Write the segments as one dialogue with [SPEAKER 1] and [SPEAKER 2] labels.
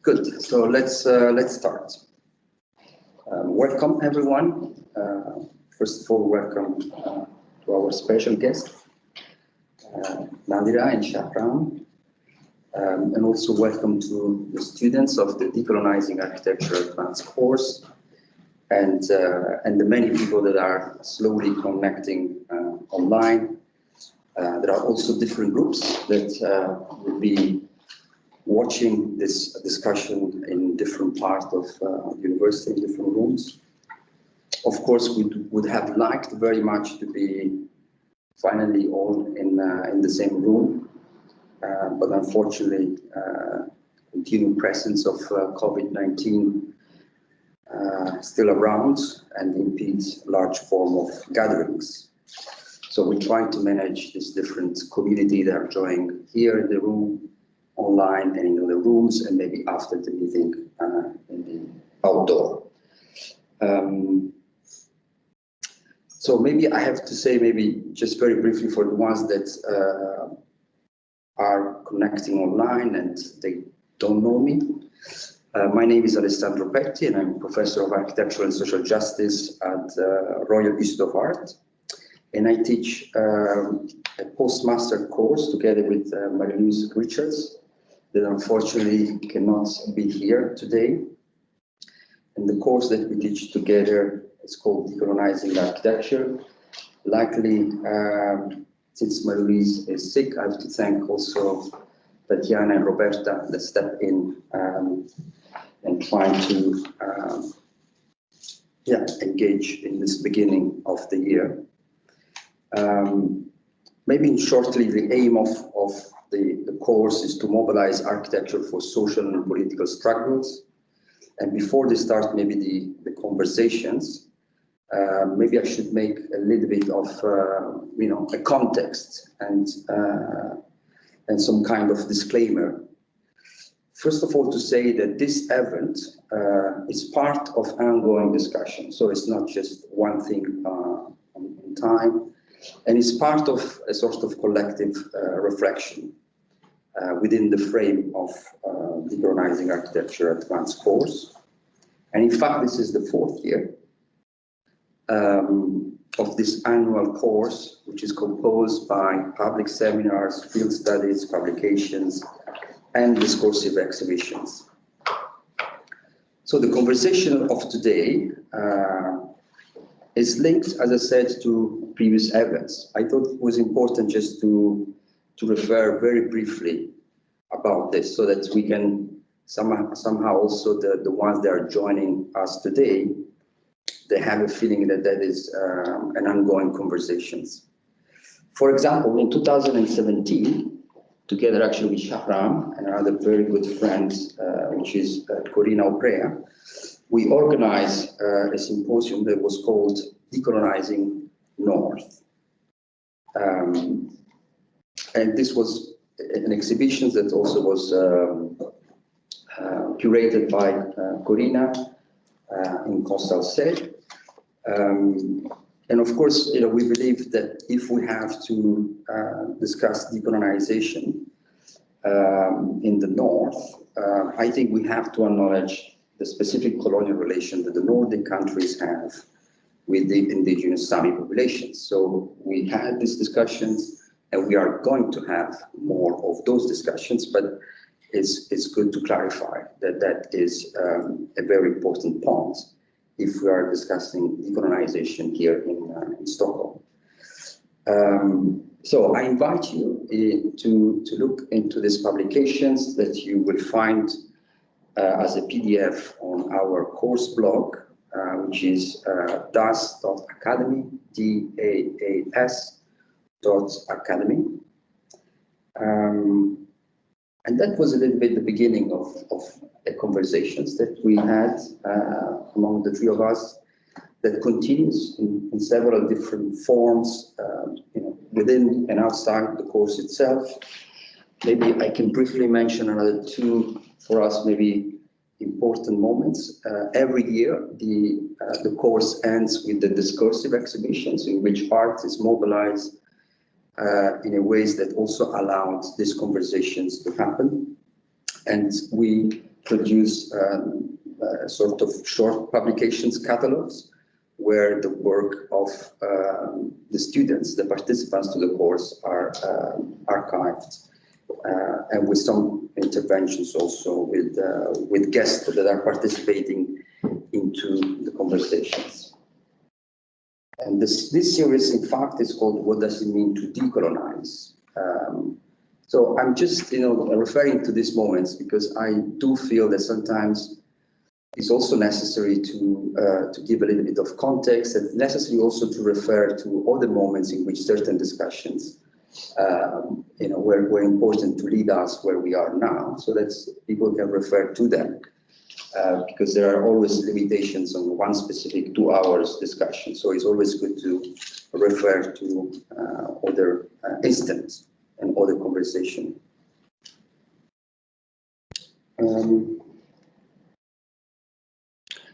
[SPEAKER 1] Good. So let's start. Welcome everyone. First of all, welcome to our special guest, Nadira and Shahram, and also welcome to the students of the Decolonizing Architecture Advanced course, and the many people that are slowly connecting online. There are also different groups that will be watching this discussion in different parts of the university, in different rooms. Of course, we would have liked very much to be finally all in the same room, but unfortunately, continued presence of COVID-19 still around and impedes large form of gatherings. So we're trying to manage this different community that are joining here in the room, online and in other rooms, and maybe after the meeting in the outdoor. So maybe I have to say, maybe just very briefly for the ones that are connecting online and they don't know me. My name is Alessandro Petti, and I'm Professor of Architectural and Social Justice at Royal Institute of Art. And I teach a postmaster course together with Marie-Louise Richards, that unfortunately cannot be here today. And the course that we teach together is called Decolonizing Architecture. Luckily, since Marie-Louise is sick, I have to thank also Tatiana and Roberta that step in and trying to engage in this beginning of the year. Maybe shortly, the aim of the course is to mobilize architecture for social and political struggles. And before they start maybe the conversations, maybe I should make a little bit of a context and some kind of disclaimer. First of all, to say that this event is part of ongoing discussion. So it's not just one thing in time, and it's part of a sort of collective reflection within the frame of Decolonizing Architecture Advanced course. And in fact, this is the 4th year of this annual course, which is composed by public seminars, field studies, publications, and discursive exhibitions. So the conversation of today is linked, as I said, to previous events. I thought it was important just to refer very briefly about this, so that we can somehow also the ones that are joining us today, they have a feeling that that is an ongoing conversations. For example, in 2017, together actually with Shahram and another very good friend, which is Corina Oprea, we organized a symposium that was called Decolonizing North. And this was an exhibition that also was curated by Corina in Coastal Sede. And of course, we believe that if we have to discuss decolonization in the North, I think we have to acknowledge the specific colonial relation that the Nordic countries have with the indigenous Sami populations. So we had these discussions, and we are going to have more of those discussions, but it's good to clarify that that is a very important point if we are discussing decolonization here in Stockholm. So I invite you to look into these publications that you will find as a PDF on our course blog, which is das.academy, DAAS.academy. And that was a little bit the beginning of the conversations that we had among the three of us, that continues in several different forms, within and outside the course itself. Maybe I can briefly mention another two, for us, maybe important moments. Every year, the course ends with the discursive exhibitions in which art is mobilized in a ways that also allowed these conversations to happen. And we produce sort of short publications catalogs where the work of the students, the participants to the course, are archived, and with some interventions also with guests that are participating into the conversations. And this series, in fact, is called "What Does It Mean to Decolonize?" So I'm just, referring to these moments because I do feel that sometimes it's also necessary to give a little bit of context, and necessary also to refer to other moments in which certain discussions, were important to lead us where we are now, so that people can refer to them, because there are always limitations on one specific 2 hours discussion. So it's always good to refer to other instances and other conversation.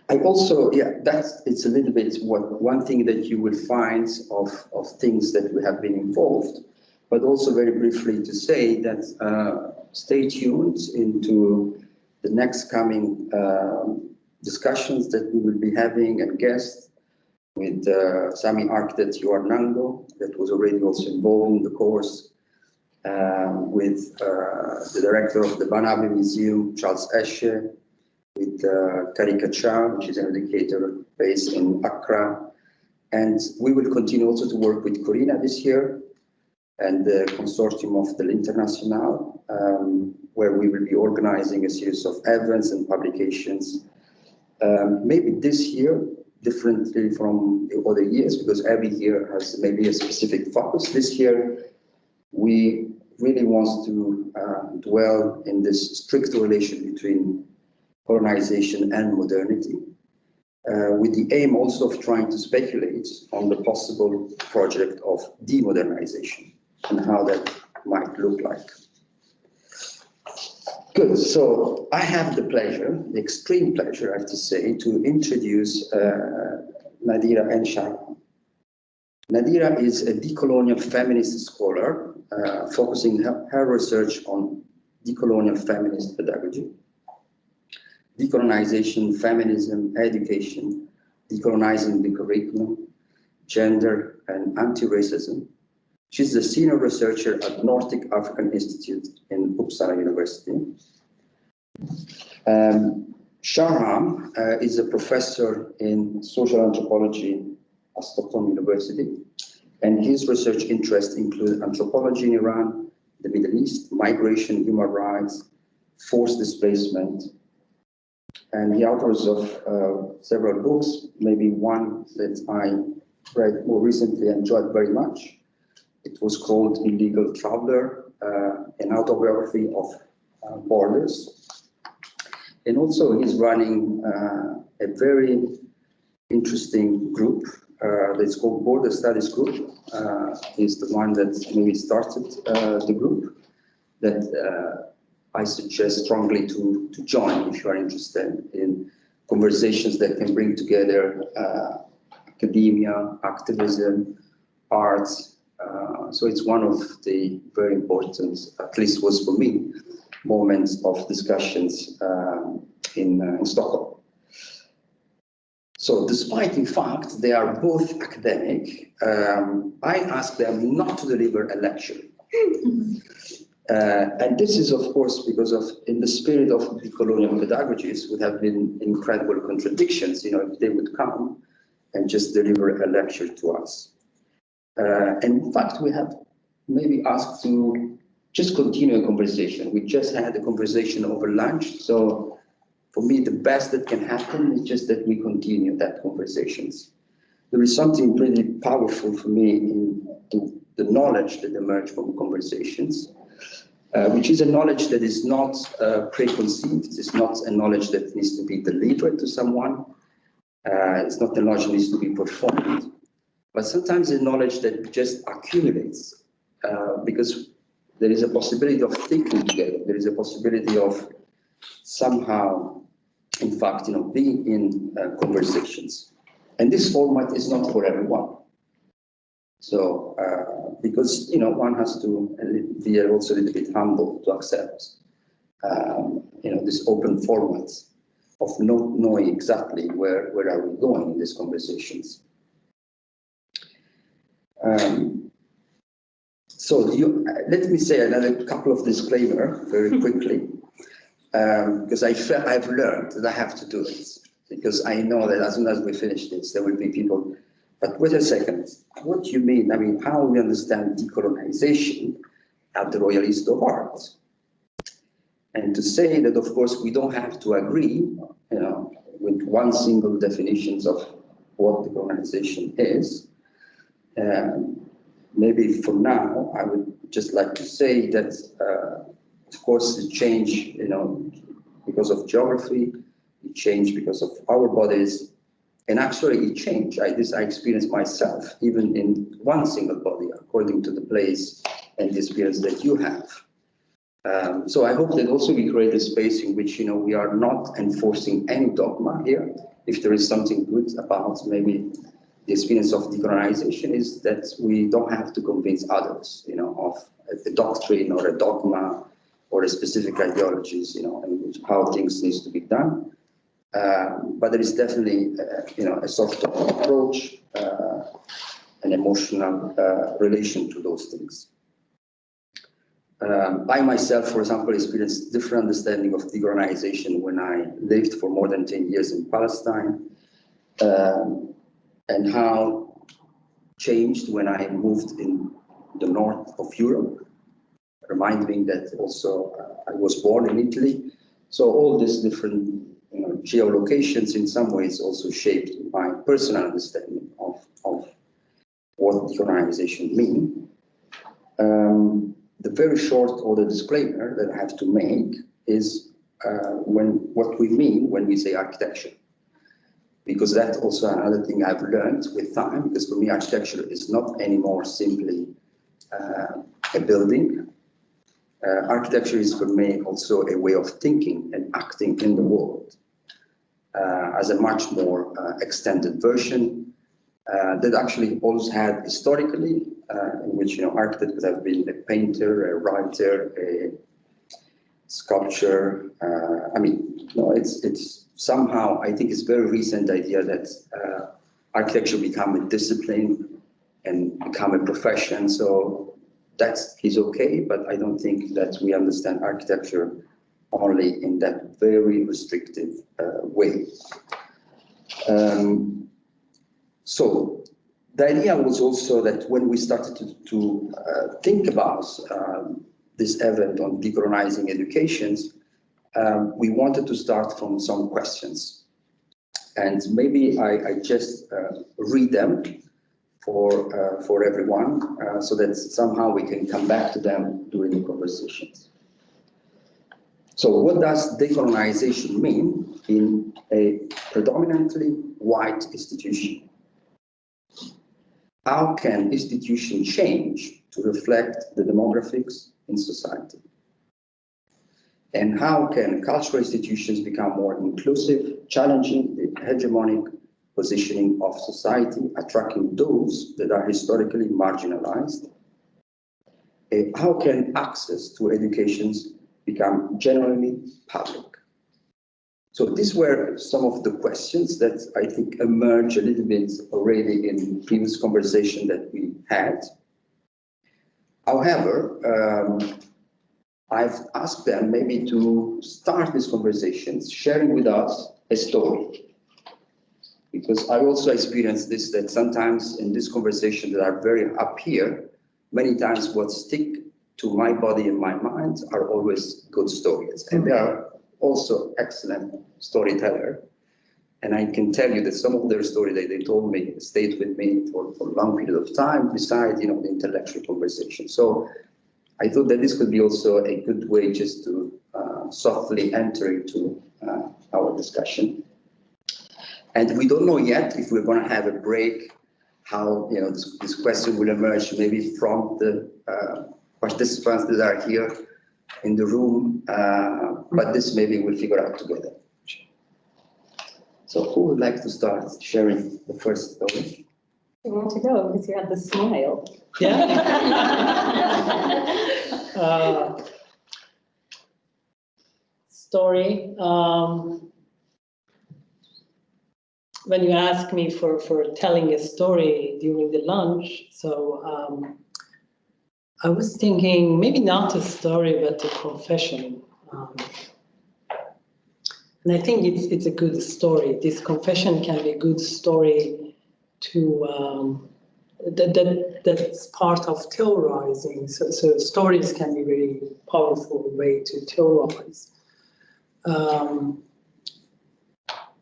[SPEAKER 1] I also, it's a little bit one thing that you will find of things that we have been involved, but also very briefly to say that stay tuned into the next coming discussions that we will be having and guests with Sami architect Johan Nango, that was already also involved in the course, with the director of the Banabi Museum, Charles Esche, with Karika Cha, which is an educator based in Accra. And we will continue also to work with Corina this year and the consortium of the L'International, where we will be organizing a series of events and publications. Maybe this year, differently from the other years, because every year has maybe a specific focus. This year, we really want to dwell in this strict relation between colonization and modernity, with the aim also of trying to speculate on the possible project of demodernization and how that might look like. Good, so I have the pleasure, the extreme pleasure, I have to say, to introduce Nadira and Shahram. Nadira is a decolonial feminist scholar, focusing her research on decolonial feminist pedagogy, decolonization, feminism, education, decolonizing the curriculum, gender, and anti-racism. She's the senior researcher at Nordic African Institute in Uppsala University. Shahram is a professor in social anthropology at Stockholm University, and his research interests include anthropology in Iran, the Middle East, migration, human rights, forced displacement, and the authors of several books, maybe one that I read more recently and enjoyed very much. It was called Illegal Traveler, an autobiography of borders. And also he's running a very interesting group that's called Border Studies Group. He's the one that maybe started the group that I suggest strongly to join if you are interested in conversations that can bring together academia, activism, arts. So it's one of the very important, at least was for me, moments of discussions in Stockholm. So despite, in fact, they are both academic, I asked them not to deliver a lecture. And this is, of course, because in the spirit of decolonial pedagogies would have been incredible contradictions, if they would come and just deliver a lecture to us. And in fact, we have maybe asked to just continue a conversation. We just had a conversation over lunch. So for me, the best that can happen is just that we continue that conversations. There is something really powerful for me in the knowledge that emerged from conversations, which is a knowledge that is not preconceived. It's not a knowledge that needs to be delivered to someone. It's not a knowledge that needs to be performed. But sometimes a knowledge that just accumulates, because there is a possibility of thinking together. There is a possibility of somehow, in fact, being in conversations. And this format is not for everyone. So, because, one has to be also a little bit humble to accept this open format of not knowing exactly where are we going in these conversations. Let me say another couple of disclaimer very quickly, because I've learned that I have to do it, because I know that as soon as we finish this, there will be people, but wait a second, what do you mean? I mean, how we understand decolonization at the Royal Institute of Art? And to say that, of course, we don't have to agree, with one single definition of what decolonization is. Maybe for now, I would just like to say that, of course, it changed, because of geography, it changed because of our bodies, and actually it changed. This I experienced myself, even in one single body, according to the place and the experience that you have. So I hope that also we create a space in which, we are not enforcing any dogma here. If there is something good about maybe the experience of decolonization, is that we don't have to convince others, of a doctrine or a dogma or a specific ideologies, and how things needs to be done. But there is definitely, a sort of approach, an emotional relation to those things. I myself, for example, experienced different understanding of decolonization when I lived for more than 10 years in Palestine, and how changed when I moved in the north of Europe. Remind me that also I was born in Italy. So all these different geolocations in some ways also shaped my personal understanding of what decolonization means. The very short order disclaimer that I have to make is what we mean when we say architecture. Because that's also another thing I've learned with time, because for me architecture is not anymore simply a building. Architecture is for me also a way of thinking and acting in the world as a much more extended version that actually also had historically, in which architect could have been a painter, a writer, a sculptor. It's somehow, I think it's very recent idea that architecture become a discipline and become a profession. So that is okay, but I don't think that we understand architecture only in that very restrictive way. So the idea was also that when we started to think about this event on decolonizing educations, we wanted to start from some questions. And maybe I just read them for everyone, so that somehow we can come back to them during the conversations. So what does decolonization mean in a predominantly white institution? How can institutions change to reflect the demographics in society? And how can cultural institutions become more inclusive, challenging the hegemonic positioning of society, attracting those that are historically marginalized? And how can access to education become generally public? So these were some of the questions that I think emerged a little bit already in previous conversation that we had. However, I've asked them maybe to start these conversations sharing with us a story. Because I also experienced this, that sometimes in this conversation that are very up here, many times what stick to my body and my mind are always good stories. And they are also excellent storyteller. And I can tell you that some of their story that they told me stayed with me for a long period of time, besides the intellectual conversation. So I thought that this could be also a good way just to softly enter into our discussion. And we don't know yet if we're going to have a break, how this question will emerge maybe from the participants that are here in the room, but this maybe we'll figure out together. So who would like to start sharing the first story?
[SPEAKER 2] You want to go because you had the smile.
[SPEAKER 3] Yeah. story. When you ask me for telling a story during the lunch, so I was thinking maybe not a story, but a confession. And I think it's a good story. This confession can be a good story to that's part of theorizing. So stories can be a very powerful way to theorize.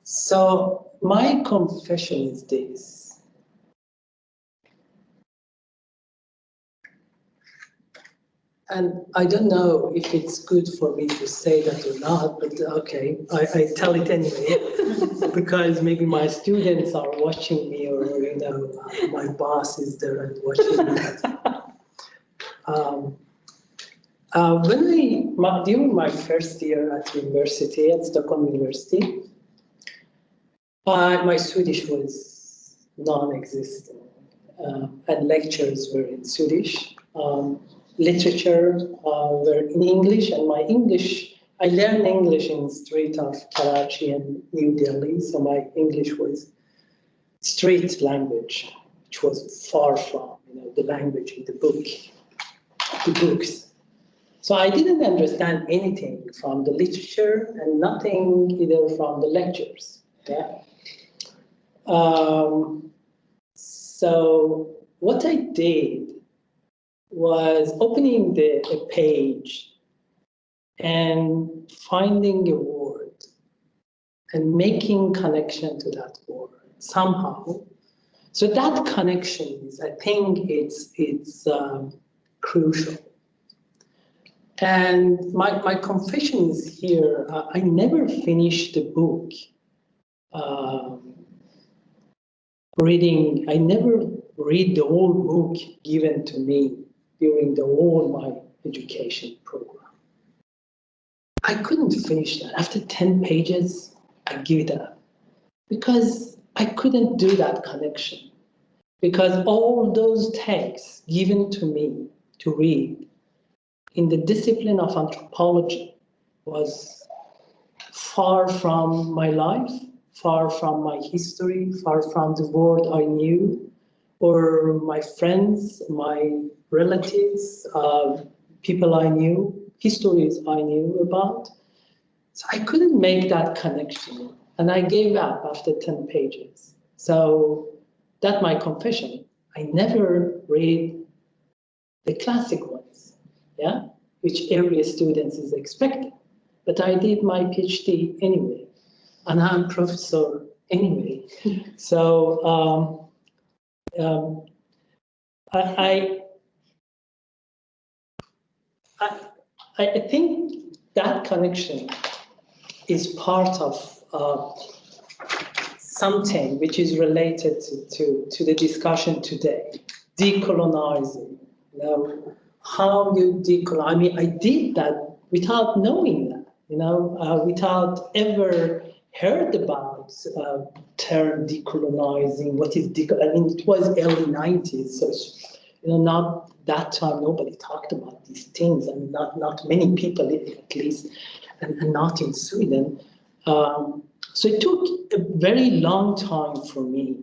[SPEAKER 3] So my confession is this. And I don't know if it's good for me to say that or not, but okay, I tell it anyway, because maybe my students are watching me, or you know, my boss is there and watching me. During my first year at university, at Stockholm University, my Swedish was non-existent, and lectures were in Swedish. Literature were in English, and my English, I learned English in the street of Karachi and New Delhi, so my English was street language, which was far from, you know, the language in the books. So I didn't understand anything from the literature and nothing either from the lectures. Yeah. So what I did was opening a page and finding a word and making connection to that word somehow. So that connection is, I think it's crucial. And my confession is here, I never finished the book reading. I never read the whole book given to me during the whole my education program. I couldn't finish that. After 10 pages, I give it up because I couldn't do that connection. Because all those texts given to me to read in the discipline of anthropology was far from my life, far from my history, far from the world I knew, or my friends, my relatives, people I knew, histories I knew about. So I couldn't make that connection, and I gave up after 10 pages. So that's my confession. I never read the classic ones, yeah, which every student is expecting. But I did my PhD anyway, and I'm professor anyway. So I think that connection is part of something which is related to the discussion today, decolonizing. You know, how you decolonize. I mean, I did that without knowing that, you know, without ever heard about term decolonizing. What is I mean, it was early 90s, so you know, not that time nobody talked about these things, and not many people at least, and not in Sweden. So it took a very long time for me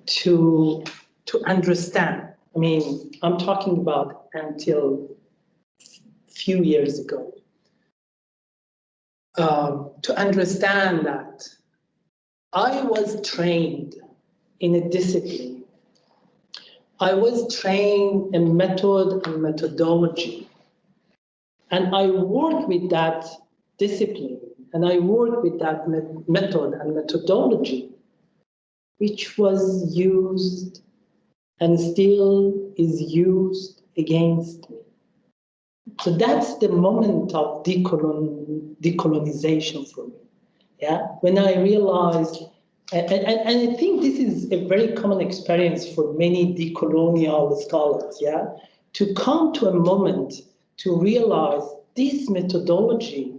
[SPEAKER 3] to understand. I mean, I'm talking about until a few years ago. To understand that I was trained in a discipline. I was trained in method and methodology. And I worked with that discipline, and I worked with that method and methodology, which was used and still is used against me. So that's the moment of decolonization for me. Yeah, when I realized, and I think this is a very common experience for many decolonial scholars, yeah, to come to a moment to realize this methodology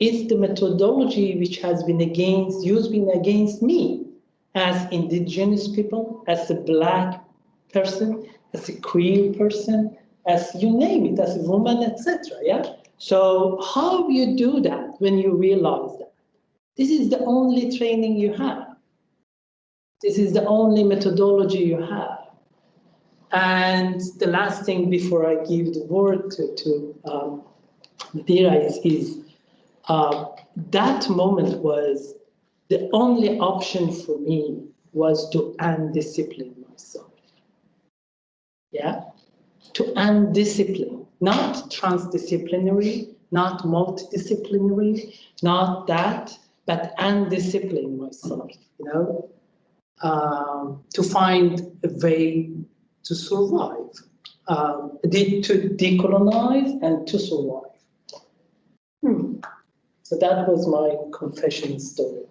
[SPEAKER 3] is the methodology which has been used against me as indigenous people, as a Black person, as a queer person, as you name it, as a woman, etc. Yeah. So how you do that when you realize that? This is the only training you have. This is the only methodology you have. And the last thing before I give the word to Nadira is that moment was the only option for me was to undiscipline myself. Yeah, to undiscipline, not transdisciplinary, not multidisciplinary, not that, but undiscipline myself, you know, to find a way to survive, to decolonize and to survive. So that was my confession story.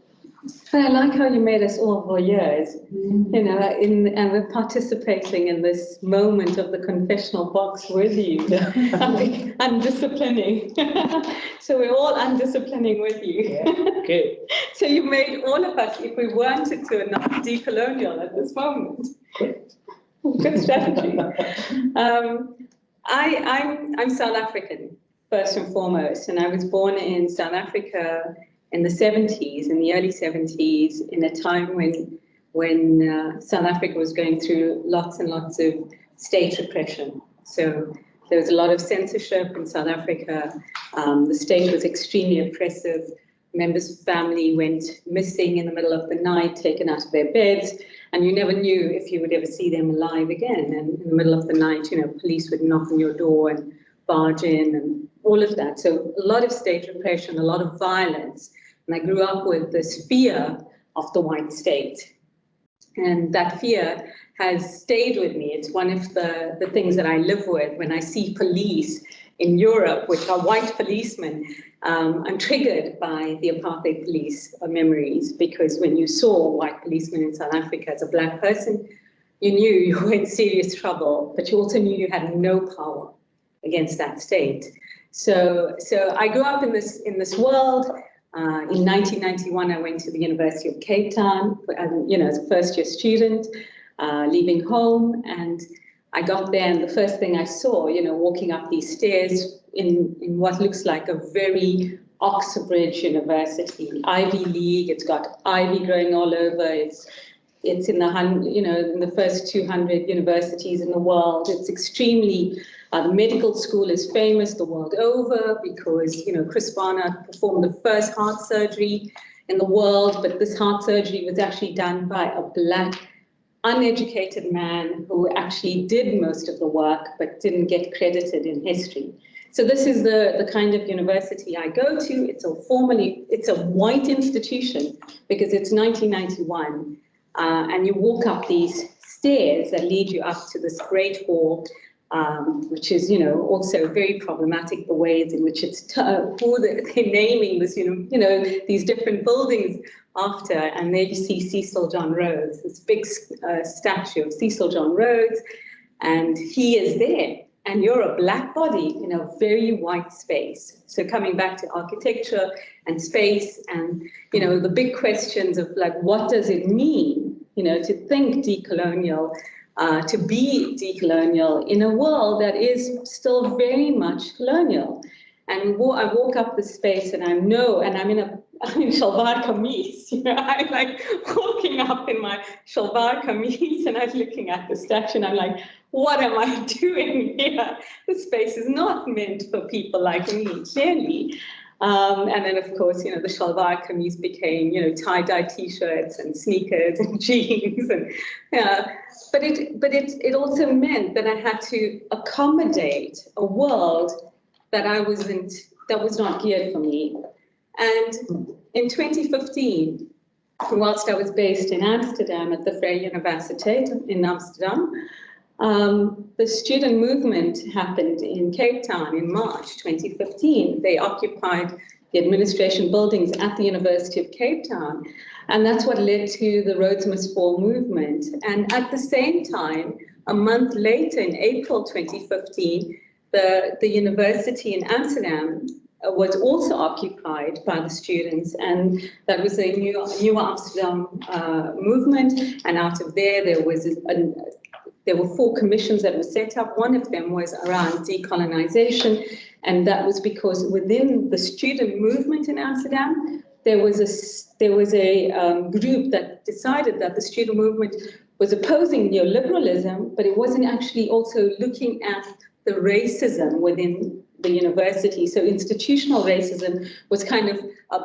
[SPEAKER 2] But I like how you made us all voyeurs, you know, and we're participating in this moment of the confessional box with you, undisciplining. So we're all undisciplining with you.
[SPEAKER 3] Yeah, okay.
[SPEAKER 2] So you made all of us, if we wanted to, not decolonial at this moment. Good strategy. I'm South African, first and foremost, and I was born in South Africa in the 70s, in the early 70s, in a time when South Africa was going through lots and lots of state repression. So there was a lot of censorship in South Africa. The state was extremely oppressive. Members of family went missing in the middle of the night, taken out of their beds, and you never knew if you would ever see them alive again. And in the middle of the night, you know, police would knock on your door and barge in and all of that. So a lot of state repression, a lot of violence. And I grew up with this fear of the white state. And that fear has stayed with me. It's one of the things that I live with. When I see police in Europe, which are white policemen, I'm triggered by the apartheid police memories, because when you saw white policemen in South Africa as a black person, you knew you were in serious trouble, but you also knew you had no power against that state. So I grew up in this world. In 1991, I went to the University of Cape Town, you know, as a first-year student, leaving home, and I got there, and the first thing I saw, you know, walking up these stairs in what looks like a very Oxbridge University, Ivy League. It's got ivy growing all over. It's in the, you know, in the first 200 universities in the world. It's extremely. The medical school is famous the world over because, you know, Chris Barnard performed the first heart surgery in the world, but this heart surgery was actually done by a black, uneducated man who actually did most of the work but didn't get credited in history. So this is the kind of university I go to. It's a white institution because it's 1991, and you walk up these stairs that lead you up to this great hall. Which is, you know, also very problematic, the ways in which it's who they're naming this, you know, these different buildings after. And there you see Cecil John Rhodes, this big statue of Cecil John Rhodes, and he is there. And you're a black body in a very white space. So coming back to architecture and space, and, you know, the big questions of like, what does it mean, you know, to think decolonial? To be decolonial in a world that is still very much colonial. And I walk up the space and I'm in shalwar kameez, you know, I'm like walking up in my shalwar kameez and I'm looking at the statue and I'm like, what am I doing here? This space is not meant for people like me, clearly. And then, of course, you know, the shalwar kameez became, you know, tie-dye T-shirts and sneakers and jeans. And, but it also meant that I had to accommodate a world that was not geared for me. And in 2015, whilst I was based in Amsterdam at the Vrije Universiteit in Amsterdam, the student movement happened in Cape Town in March 2015. They occupied the administration buildings at the University of Cape Town. And that's what led to the Rhodes Must Fall movement. And at the same time, a month later, in April 2015, the university in Amsterdam was also occupied by the students, and that was a new Amsterdam movement. And out of there was there were 4 commissions that were set up. One of them was around decolonization, and that was because within the student movement in Amsterdam, there was a group that decided that the student movement was opposing neoliberalism, but it wasn't actually also looking at the racism within the university. So institutional racism was kind of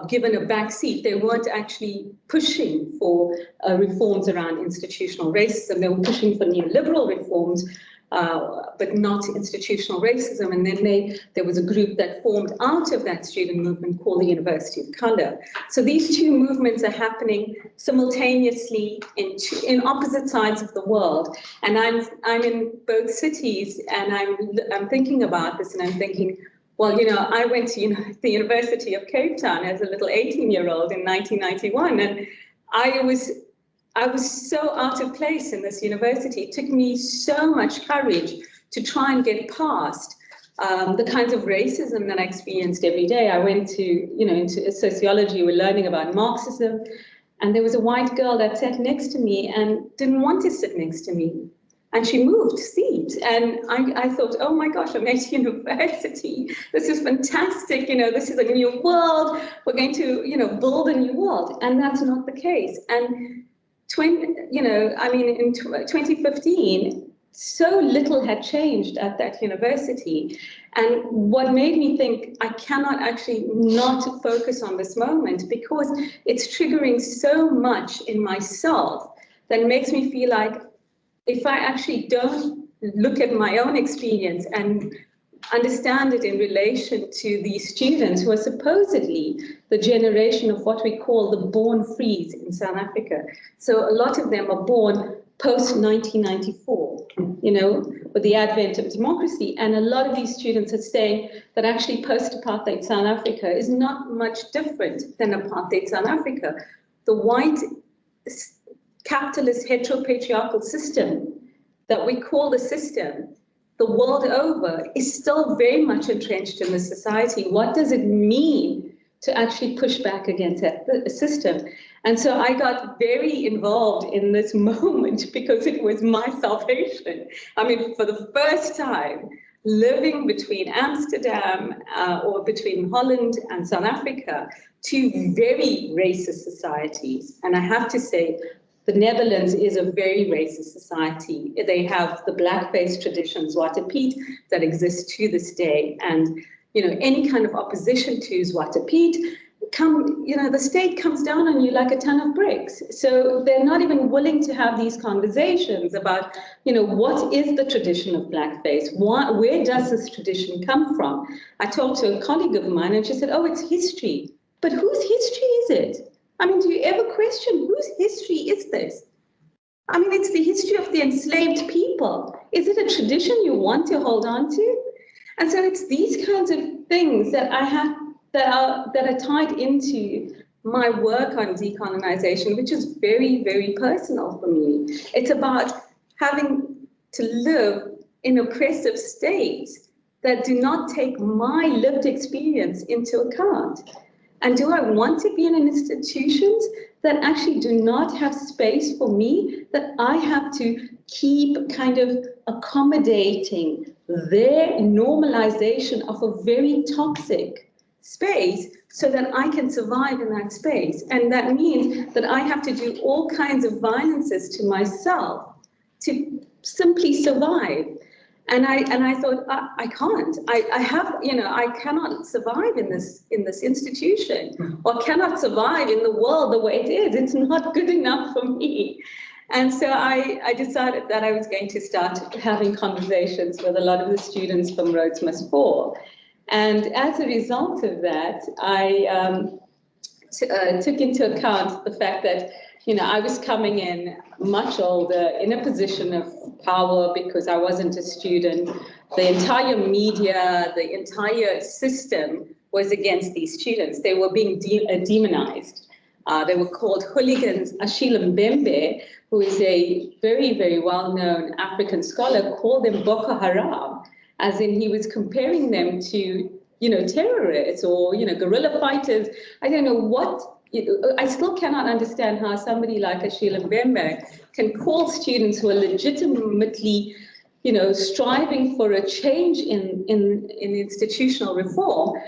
[SPEAKER 2] given a backseat. They weren't actually pushing for reforms around institutional racism. They were pushing for neoliberal reforms, but not institutional racism. And then there was a group that formed out of that student movement called the University of Color. So these two movements are happening simultaneously in opposite sides of the world. And I'm in both cities, and I'm thinking about this, and I'm thinking, well, I went to the University of Cape Town as a little 18-year-old in 1991, and I was so out of place in this university. It took me so much courage to try and get past the kinds of racism that I experienced every day. I went to, into sociology, we're learning about Marxism, and there was a white girl that sat next to me and didn't want to sit next to me. And she moved seats. And I thought, oh my gosh, I'm at university. This is fantastic. This is a new world. We're going to, build a new world. And that's not the case. And in 2015, so little had changed at that university. And what made me think I cannot actually not focus on this moment, because it's triggering so much in myself that makes me feel like if I actually don't look at my own experience and understand it in relation to these students who are supposedly the generation of what we call the born frees in South Africa. So a lot of them are born post-1994, with the advent of democracy. And a lot of these students are saying that actually post-apartheid South Africa is not much different than apartheid South Africa. The white capitalist heteropatriarchal system that we call the system, the world over, is still very much entrenched in the society. What does it mean to actually push back against that system? And so I got very involved in this moment because it was my salvation. I mean, for the first time, living between Amsterdam or between Holland and South Africa, two very racist societies. And I have to say, the Netherlands is a very racist society. They have the blackface tradition, Zwarte Piet, that exists to this day. And, any kind of opposition to Zwarte Piet, the state comes down on you like a ton of bricks. So they're not even willing to have these conversations about, what is the tradition of blackface? Where does this tradition come from? I talked to a colleague of mine and she said, oh, it's history. But whose history is it? I mean, do you ever question whose history is this? I mean, it's the history of the enslaved people. Is it a tradition you want to hold on to? And so it's these kinds of things that I have that are tied into my work on decolonization, which is very, very personal for me. It's about having to live in oppressive states that do not take my lived experience into account. And do I want to be in institutions that actually do not have space for me, that I have to keep kind of accommodating their normalization of a very toxic space so that I can survive in that space? And that means that I have to do all kinds of violences to myself to simply survive. And I thought, I can't. I cannot survive in this institution, or cannot survive in the world the way it is. It's not good enough for me. And so I decided that I was going to start having conversations with a lot of the students from Rhodes Must Fall. And as a result of that, I took into account the fact that I was coming in much older, in a position of power because I wasn't a student. The entire media, the entire system was against these students. They were being demonized. They were called hooligans. Achille Mbembe, who is a very, very well-known African scholar, called them Boko Haram, as in he was comparing them to, terrorists or, guerrilla fighters. I don't know what I still cannot understand how somebody like Ashila Mbembe can call students who are legitimately, striving for a change in institutional reform,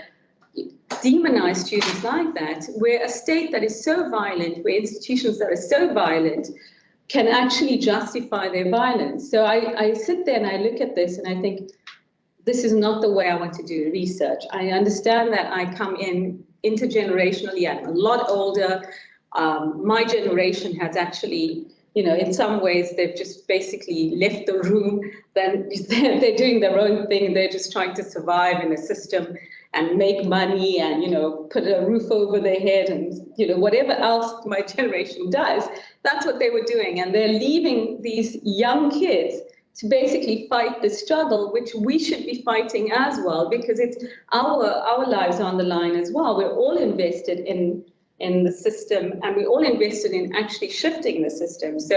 [SPEAKER 2] demonize students like that, where a state that is so violent, where institutions that are so violent can actually justify their violence. So I sit there and I look at this and I think, this is not the way I want to do research. I understand that I come in intergenerationally. I'm a lot older. My generation has actually, in some ways, they've just basically left the room. Then they're doing their own thing. They're just trying to survive in a system and make money and, put a roof over their head and, whatever else my generation does, that's what they were doing. And they're leaving these young kids to basically fight the struggle, which we should be fighting as well, because it's our lives on the line as well. We're all invested in the system, and we're all invested in actually shifting the system. So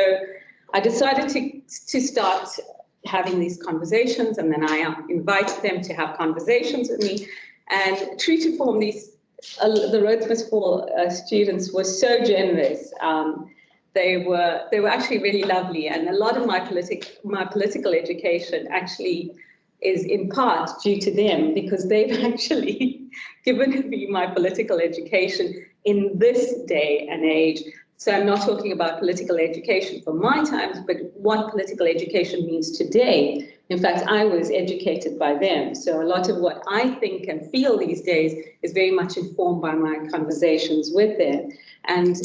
[SPEAKER 2] I decided to start having these conversations, and then I invited them to have conversations with me. And true to form, the Rhodes Must Fall students were so generous. They were actually really lovely, and a lot of my political education actually is in part due to them, because they've actually given me my political education in this day and age. So I'm not talking about political education for my times, but what political education means today. In fact, I was educated by them. So a lot of what I think and feel these days is very much informed by my conversations with them. And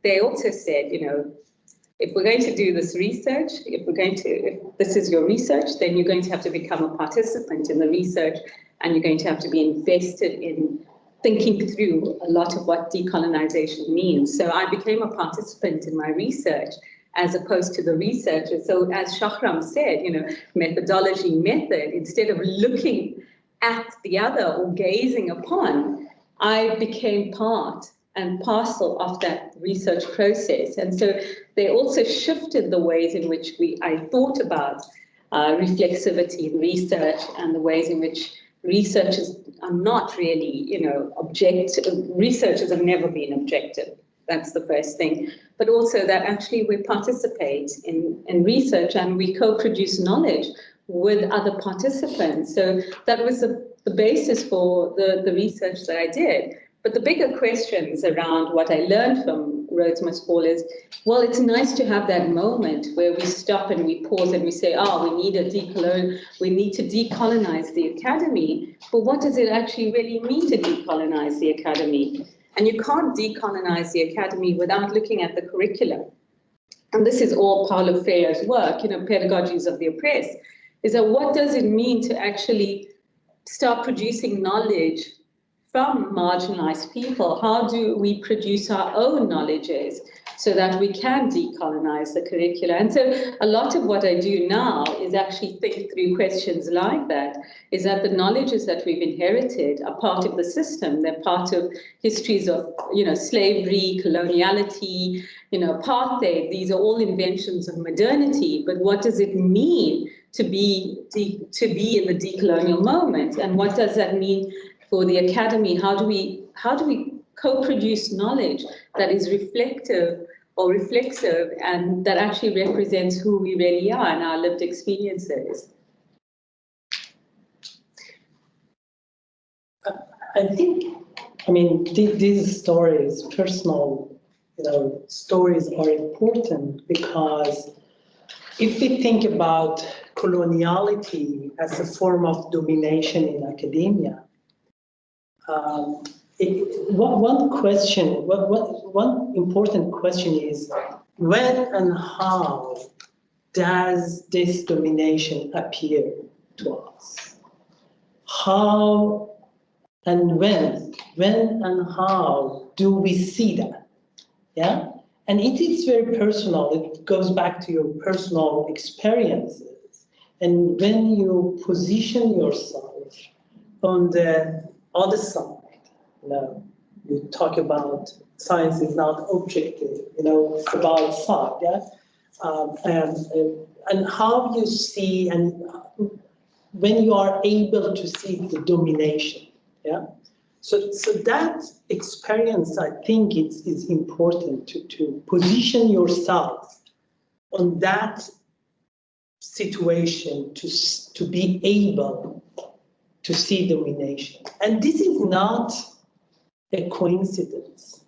[SPEAKER 2] they also said, if we're going to do this research, if this is your research, then you're going to have to become a participant in the research, and you're going to have to be invested in thinking through a lot of what decolonization means. So I became a participant in my research as opposed to the researcher. So as Shahram said, methodology, method, instead of looking at the other or gazing upon, I became part and parcel of that research process. And so they also shifted the ways in which I thought about reflexivity in research, and the ways in which researchers are not really, objective. Researchers have never been objective. That's the first thing. But also that actually we participate in research and we co-produce knowledge with other participants. So that was the basis for the research that I did. But the bigger questions around what I learned from Rhodes Must Fall is, well, it's nice to have that moment where we stop and we pause and we say, we need to decolonize the academy. But what does it actually really mean to decolonize the academy? And you can't decolonize the academy without looking at the curriculum. And this is all Paulo Freire's work, Pedagogies of the Oppressed, is that what does it mean to actually start producing knowledge from marginalized people? How do we produce our own knowledges so that we can decolonize the curricula? And so a lot of what I do now is actually think through questions like that, is that the knowledges that we've inherited are part of the system. They're part of histories of, slavery, coloniality, apartheid. These are all inventions of modernity. But what does it mean to be in the decolonial moment? And what does that mean for the academy? How do we co-produce knowledge that is reflective or reflexive and that actually represents who we really are and our lived experiences?
[SPEAKER 3] I think, these stories, personal, stories are important, because if we think about coloniality as a form of domination in academia, one important question is, when and how does this domination appear to us? How and when and how do we see that? Yeah, and it is very personal. It goes back to your personal experiences, and when you position yourself on the other side, you talk about science is not objective, it's about side, yeah, and how you see, and when you are able to see the domination, yeah, So that experience, I think is important to position yourself on that situation to be able to see domination. And this is not a coincidence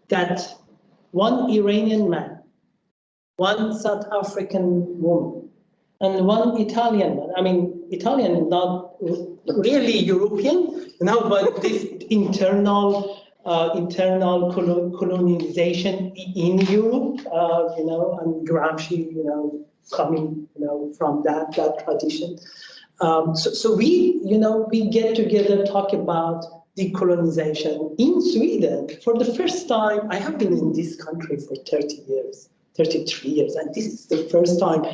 [SPEAKER 3] that one Iranian man, one South African woman, and one Italian man, I mean, Italian is not really European, but this internal colonization in Europe, and Gramsci, coming, from that tradition. So we get together, talk about decolonization in Sweden. For the first time, I have been in this country for 30 years, 33 years, and this is the first time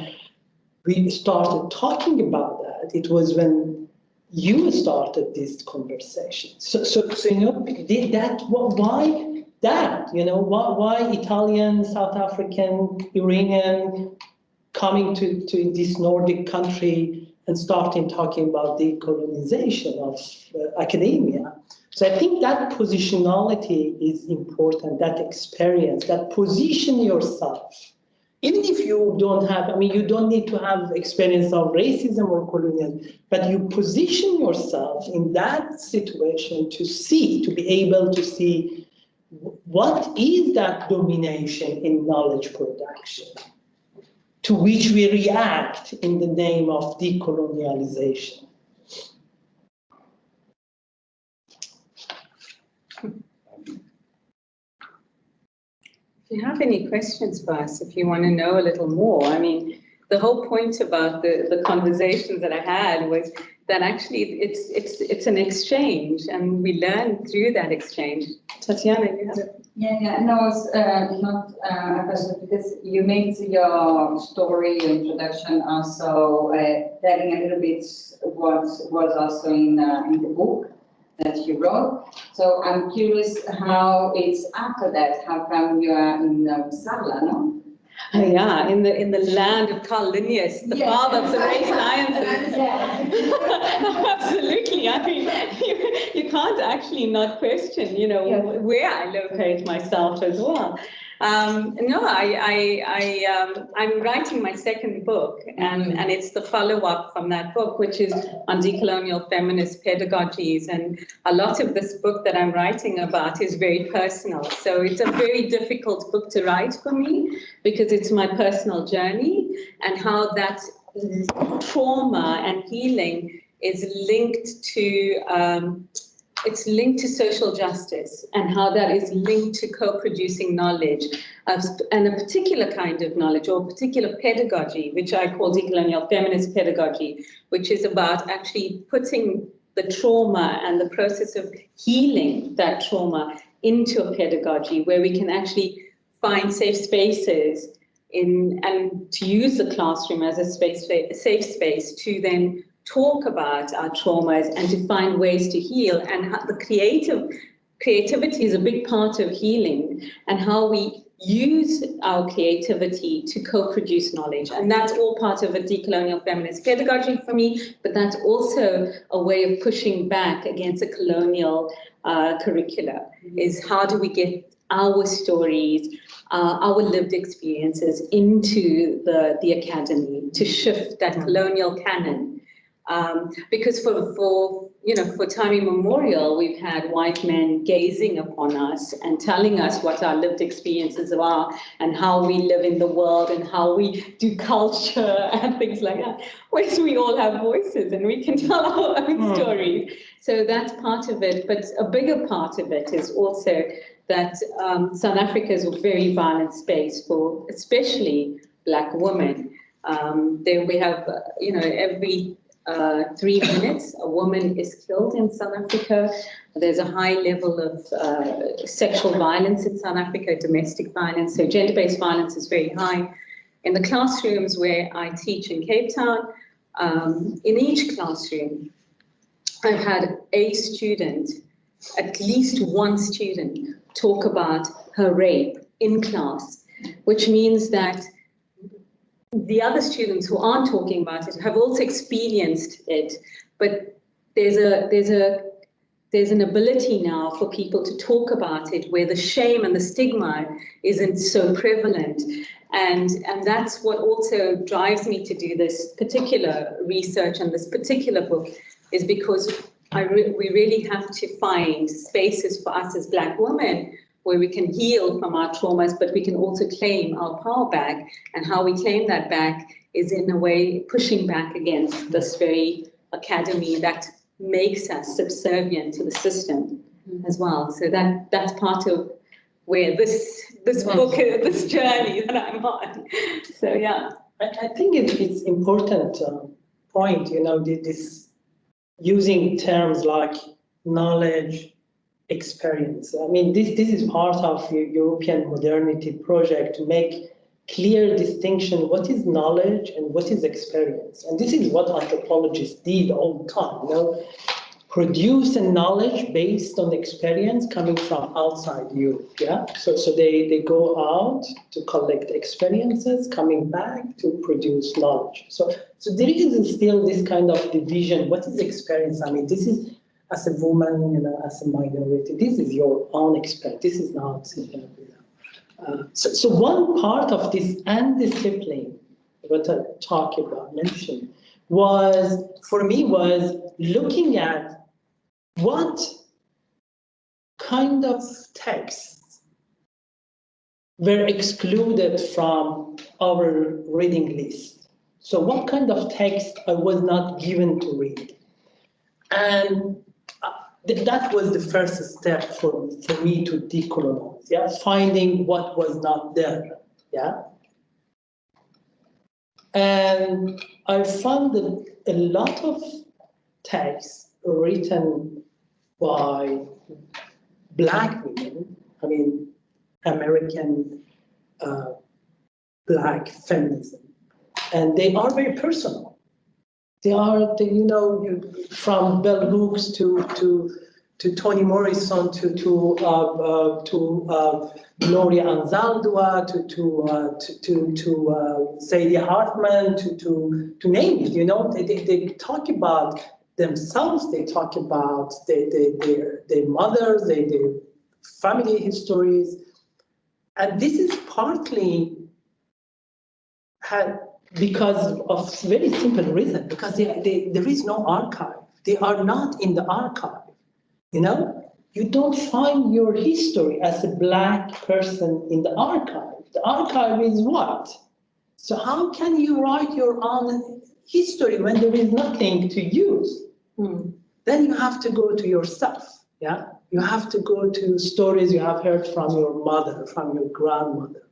[SPEAKER 3] we started talking about that. It was when you started this conversation. So did that? Why that? Why Italian, South African, Iranian coming to this Nordic country and starting talking about decolonization of academia? So I think that positionality is important. That experience, that position yourself. Even if you don't have, you don't need to have experience of racism or colonialism, but you position yourself in that situation to be able to see what is that domination in knowledge production, to which we react in the name of decolonialization.
[SPEAKER 2] If you have any questions for us, if you want to know a little more, the whole point about the conversations that I had was that actually it's an exchange, and we learn through that exchange. Tatiana, you had it.
[SPEAKER 4] Yeah. No, it's not a question, because you made your story, your introduction, also telling a little bit what was also in the book that you wrote. So I'm curious how it's after that. How come you are in Uppsala, no?
[SPEAKER 2] Yeah, in the land of Carl Linnaeus, the father of the race sciences. Absolutely. You can't actually not question, where I locate myself as well. No, I'm writing my second book, and it's the follow-up from that book, which is on decolonial feminist pedagogies. And a lot of this book that I'm writing about is very personal. So it's a very difficult book to write for me, because it's my personal journey and how that trauma and healing is linked to social justice, and how that is linked to co-producing knowledge and a particular kind of knowledge or a particular pedagogy, which I call decolonial feminist pedagogy, which is about actually putting the trauma and the process of healing that trauma into a pedagogy where we can actually find safe spaces and to use the classroom as a safe space to then talk about our traumas and to find ways to heal. And the creativity is a big part of healing, and how we use our creativity to co-produce knowledge. And that's all part of a decolonial feminist pedagogy for me, but that's also a way of pushing back against a colonial curricula, is how do we get our stories, our lived experiences into the academy to shift that colonial canon. Because for time immemorial, we've had white men gazing upon us and telling us what our lived experiences are and how we live in the world and how we do culture and things like that. Whereas we all have voices and we can tell our own stories. So that's part of it. But a bigger part of it is also that South Africa is a very violent space for especially Black women. There we have, every 3 minutes, a woman is killed in South Africa. There's a high level of sexual violence in South Africa, domestic violence. So gender-based violence is very high. In the classrooms where I teach in Cape Town, in each classroom, I've had a student, at least one student, talk about her rape in class, which means that the other students who aren't talking about it have also experienced it, but there's a there's an ability now for people to talk about it where the shame and the stigma isn't so prevalent. And that's what also drives me to do this particular research and this particular book, is because we really have to find spaces for us as Black women where we can heal from our traumas, but we can also claim our power back. And how we claim that back is in a way pushing back against this very academy that makes us subservient to the system as well. So that's part of where this book, this journey that I'm on. So yeah.
[SPEAKER 3] I think it's important point, this using terms like knowledge, experience. I mean, this is part of the European modernity project to make clear distinction what is knowledge and what is experience. And this is what anthropologists did all the time, produce a knowledge based on experience coming from outside Europe. Yeah. So they go out to collect experiences, coming back to produce knowledge. So there is still this kind of division. What is experience? I mean, this is as a woman, as a minority, this is your own experience. This is not, so one part of this undiscipline, what I talk about, mentioned, for me was looking at what kind of texts were excluded from our reading list. So what kind of text I was not given to read. And that was the first step for me to decolonize, finding what was not there, And I found that a lot of texts written by Black women, I mean, American Black feminism, and they are very personal. They are, from Bell Hooks to Toni Morrison to Gloria Anzaldúa to Sadie Hartman to name it. They talk about themselves. They talk about their mothers, their family histories, and this is partly because of very simple reason, because there is no archive. They are not in the archive. You don't find your history as a Black person in the archive. The archive is what? So how can you write your own history when there is nothing to use? Then you have to go to yourself. You have to go to stories you have heard from your mother, from your grandmother,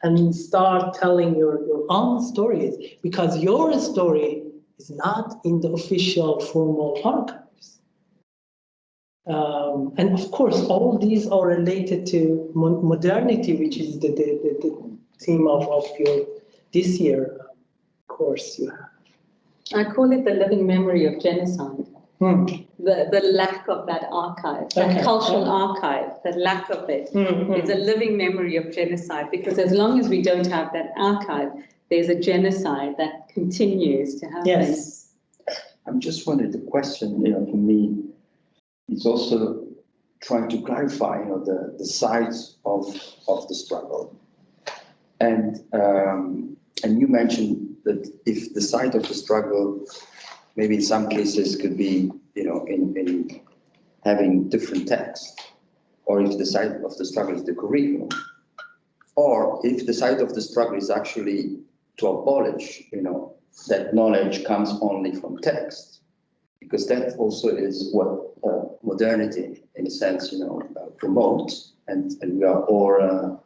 [SPEAKER 3] and start telling your own stories, because your story is not in the official formal archives. And of course, all these are related to modernity, which is the theme of your this year course you have.
[SPEAKER 2] I call it the living memory of genocide. The lack of that archive, that cultural archive, the lack of it is a living memory of genocide, because as long as we don't have that archive, there's a genocide that continues to happen.
[SPEAKER 3] Yes.
[SPEAKER 1] I'm just wondering, the question, for me, it's also trying to clarify, the sides of the struggle. And you mentioned that if the side of the struggle, maybe in some cases could be, in having different texts, or if the side of the struggle is the curriculum, or if the side of the struggle is actually to abolish, that knowledge comes only from text, because that also is what modernity, in a sense, promotes, and we are all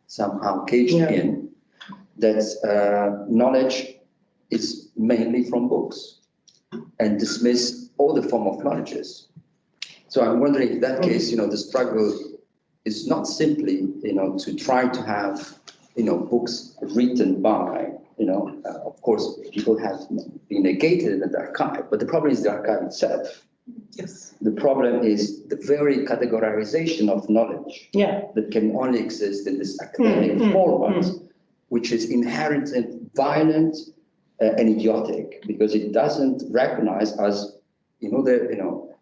[SPEAKER 1] somehow caged in, that knowledge is mainly from books, and dismiss all the form of knowledges. So I'm wondering, in that case, the struggle is not simply, to try to have, books written by, of course, people have been negated in the archive, but the problem is the archive itself.
[SPEAKER 3] Yes.
[SPEAKER 1] The problem is the very categorization of knowledge that can only exist in this academic format, which is inherently violent and idiotic, because it doesn't recognize us,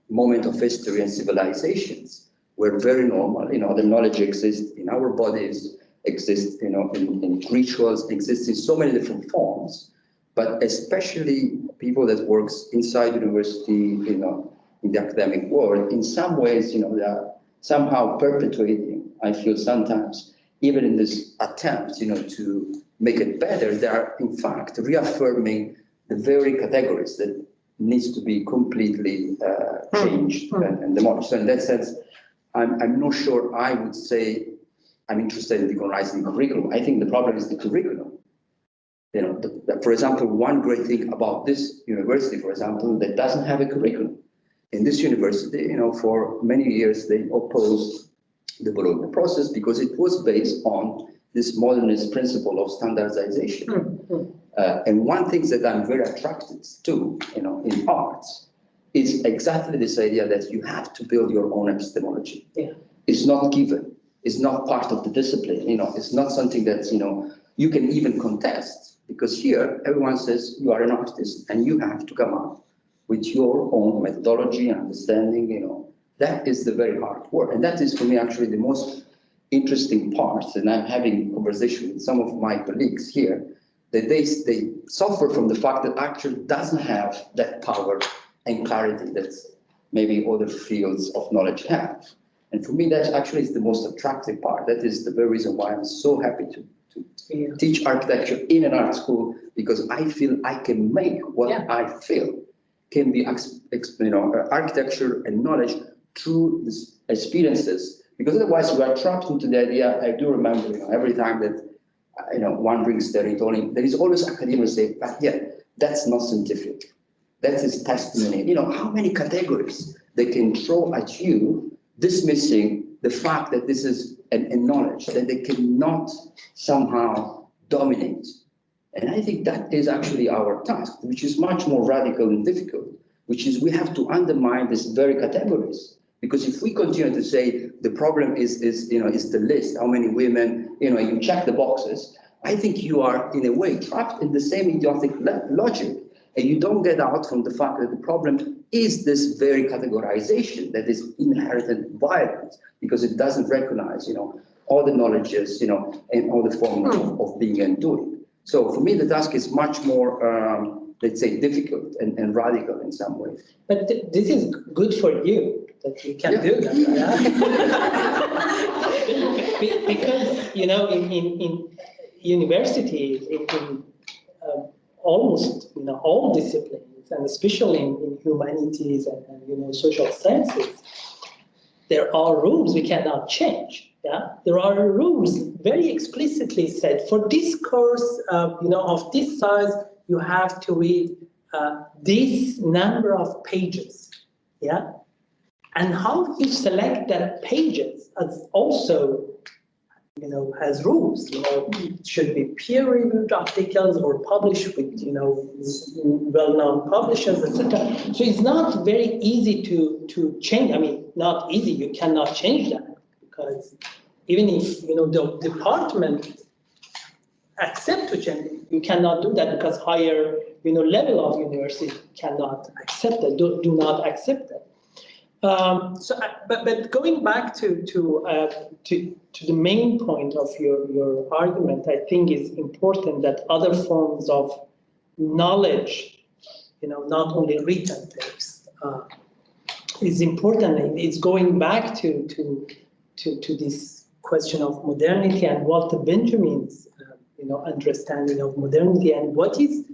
[SPEAKER 1] moment of history and civilizations were very normal. The knowledge exists in our bodies, exists, in rituals, exists in so many different forms. But especially people that works inside university, in the academic world, in some ways, they are somehow perpetuating, I feel sometimes, even in this attempt, to make it better, they are in fact reaffirming the very categories that needs to be completely changed and demolished. So in that sense, I'm not sure I would say I'm interested in decolonizing the curriculum. I think the problem is the curriculum. For example, one great thing about this university, for example, that doesn't have a curriculum. In this university, for many years, they opposed the Bologna process because it was based on this modernist principle of standardization. And one thing that I'm very attracted to, in arts, is exactly this idea that you have to build your own epistemology.
[SPEAKER 3] Yeah.
[SPEAKER 1] It's not given. It's not part of the discipline. It's not something that, you can even contest. Because here, everyone says you are an artist and you have to come up with your own methodology and understanding, that is the very hard work. And that is for me actually the most interesting part. And I'm having a conversation with some of my colleagues here, that they suffer from the fact that actually doesn't have that power and clarity that maybe other fields of knowledge have. And for me, that actually is the most attractive part. That is the very reason why I'm so happy to teach architecture in an art school, because I feel I can make what I feel can be, architecture and knowledge through these experiences. Because otherwise we are trapped into the idea. I do remember, every time that, one brings territory, there is always academia say, but yeah, that's not scientific. That is testimony. How many categories they can throw at you, dismissing the fact that this is a knowledge that they cannot somehow dominate. And I think that is actually our task, which is much more radical and difficult, which is we have to undermine these very categories. Because if we continue to say the problem is the list, how many women, you check the boxes, I think you are in a way trapped in the same idiotic logic. And you don't get out from the fact that the problem is this very categorization that is inherent violence, because it doesn't recognize, all the knowledges, and all the forms of being and doing. So for me, the task is much more, let's say, difficult and radical in some ways.
[SPEAKER 3] But this is good for you that you can do that. Yeah? Because, in university, in almost all disciplines, and especially in humanities and social sciences, there are rules we cannot change. Yeah, there are rules very explicitly said. For this course, of this size, you have to read this number of pages. Yeah, and how you select that pages as also, has rules. It should be peer-reviewed articles or published with, well-known publishers, etc. So it's not very easy to change. I mean, not easy. You cannot change that, because even if the department accept to change it, you cannot do that because higher level of university cannot accept that. Do not accept that. But going back to the main point of your argument, I think is important that other forms of knowledge, not only written text, is important. It's going back to this question of modernity and Walter Benjamin's understanding of modernity, and what is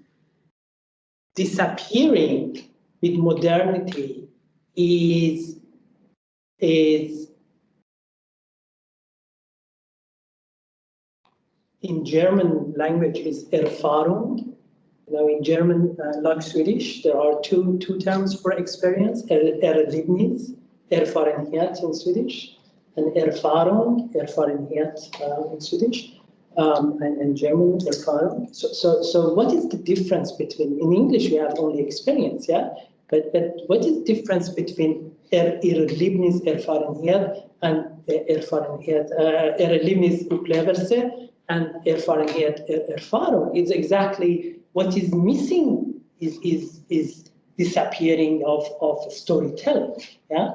[SPEAKER 3] disappearing with modernity is in German language is Erfahrung. In German, like Swedish, there are two terms for experience: Erlebnis, Erfarenhet in Swedish, and Erfahrung, Erfarenhet in Swedish, and German Erfahrung. So what is the difference between? In English, we have only experience, yeah. But what is the difference between Erlebnis, Erfarenhet, and Erfarenhet, Erlebnis, Upplevelse, and Erfarenhet, Erfahrung? It's exactly what is missing is disappearing of storytelling. Yeah.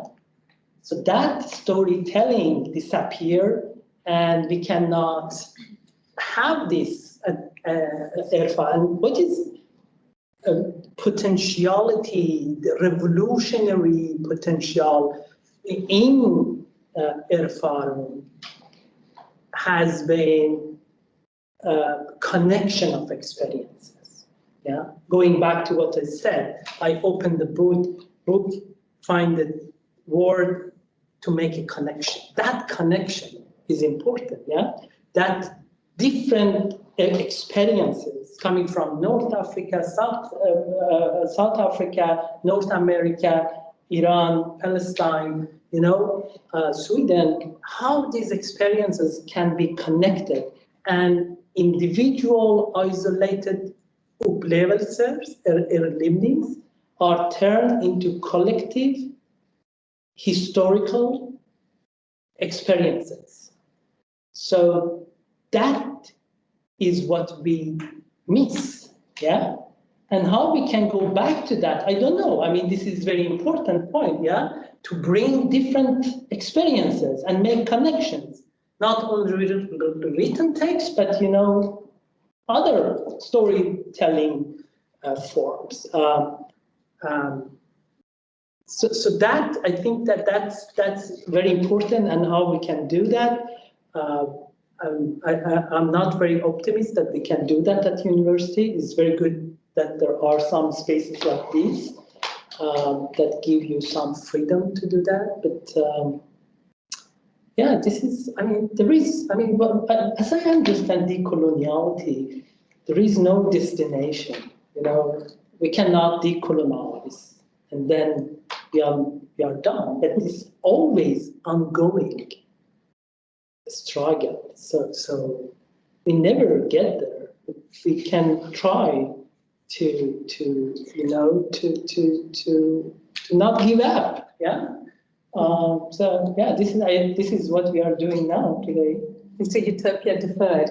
[SPEAKER 3] So that storytelling disappear, and we cannot have this Irfan. What is potentiality, the revolutionary potential in Irfan has been connection of experiences. Yeah, going back to what I said, I open the book, find the word to make a connection. That connection is important. Yeah, that different experiences coming from North Africa, South Africa, North America, Iran, Palestine, Sweden, how these experiences can be connected, and individual isolated upplevelser erlebnings are turned into collective historical experiences. So that is what we miss, yeah? And how we can go back to that, I don't know. I mean, this is very important point, yeah? To bring different experiences and make connections, not only written text, but, other storytelling forms. So that, I think that's very important, and how we can do that. I'm not very optimistic that we can do that at university. It's very good that there are some spaces like these that give you some freedom to do that. But yeah, this is, as I understand decoloniality, there is no destination. We cannot decolonize and then we are done. But it's always ongoing struggle. So we never get there. We can try to not give up. Yeah. So yeah, this is what we are doing now today.
[SPEAKER 2] It's a utopia deferred.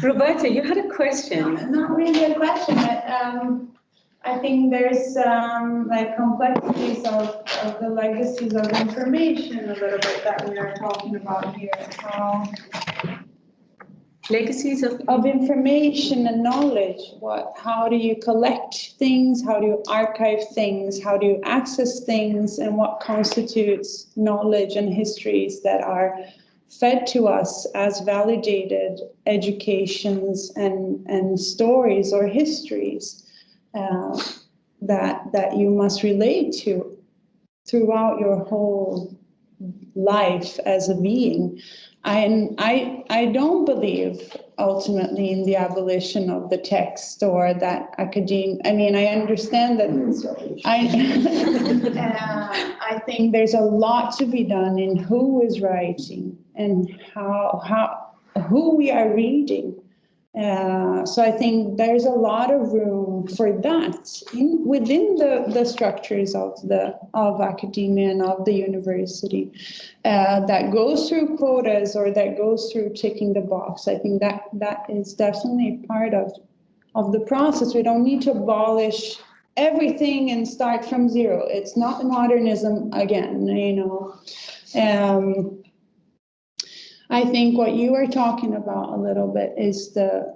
[SPEAKER 2] Roberta, you had a question.
[SPEAKER 5] Not really a question, but I think there's like complexities of the legacies of information a little bit that we are talking about here.
[SPEAKER 2] Legacies
[SPEAKER 5] of information and knowledge. How do you collect things? How do you archive things? How do you access things? And what constitutes knowledge and histories that are fed to us as validated educations and stories or histories that you must relate to throughout your whole life as a being. I don't believe ultimately in the abolition of the text or that academia. I mean, I understand that. I think there's a lot to be done in who is writing and who we are reading. So I think there's a lot of room for that within the structures of academia and of the university that goes through quotas or that goes through ticking the box. I think that is definitely part of the process. We don't need to abolish everything and start from zero. It's not modernism again, I think what you are talking about a little bit is the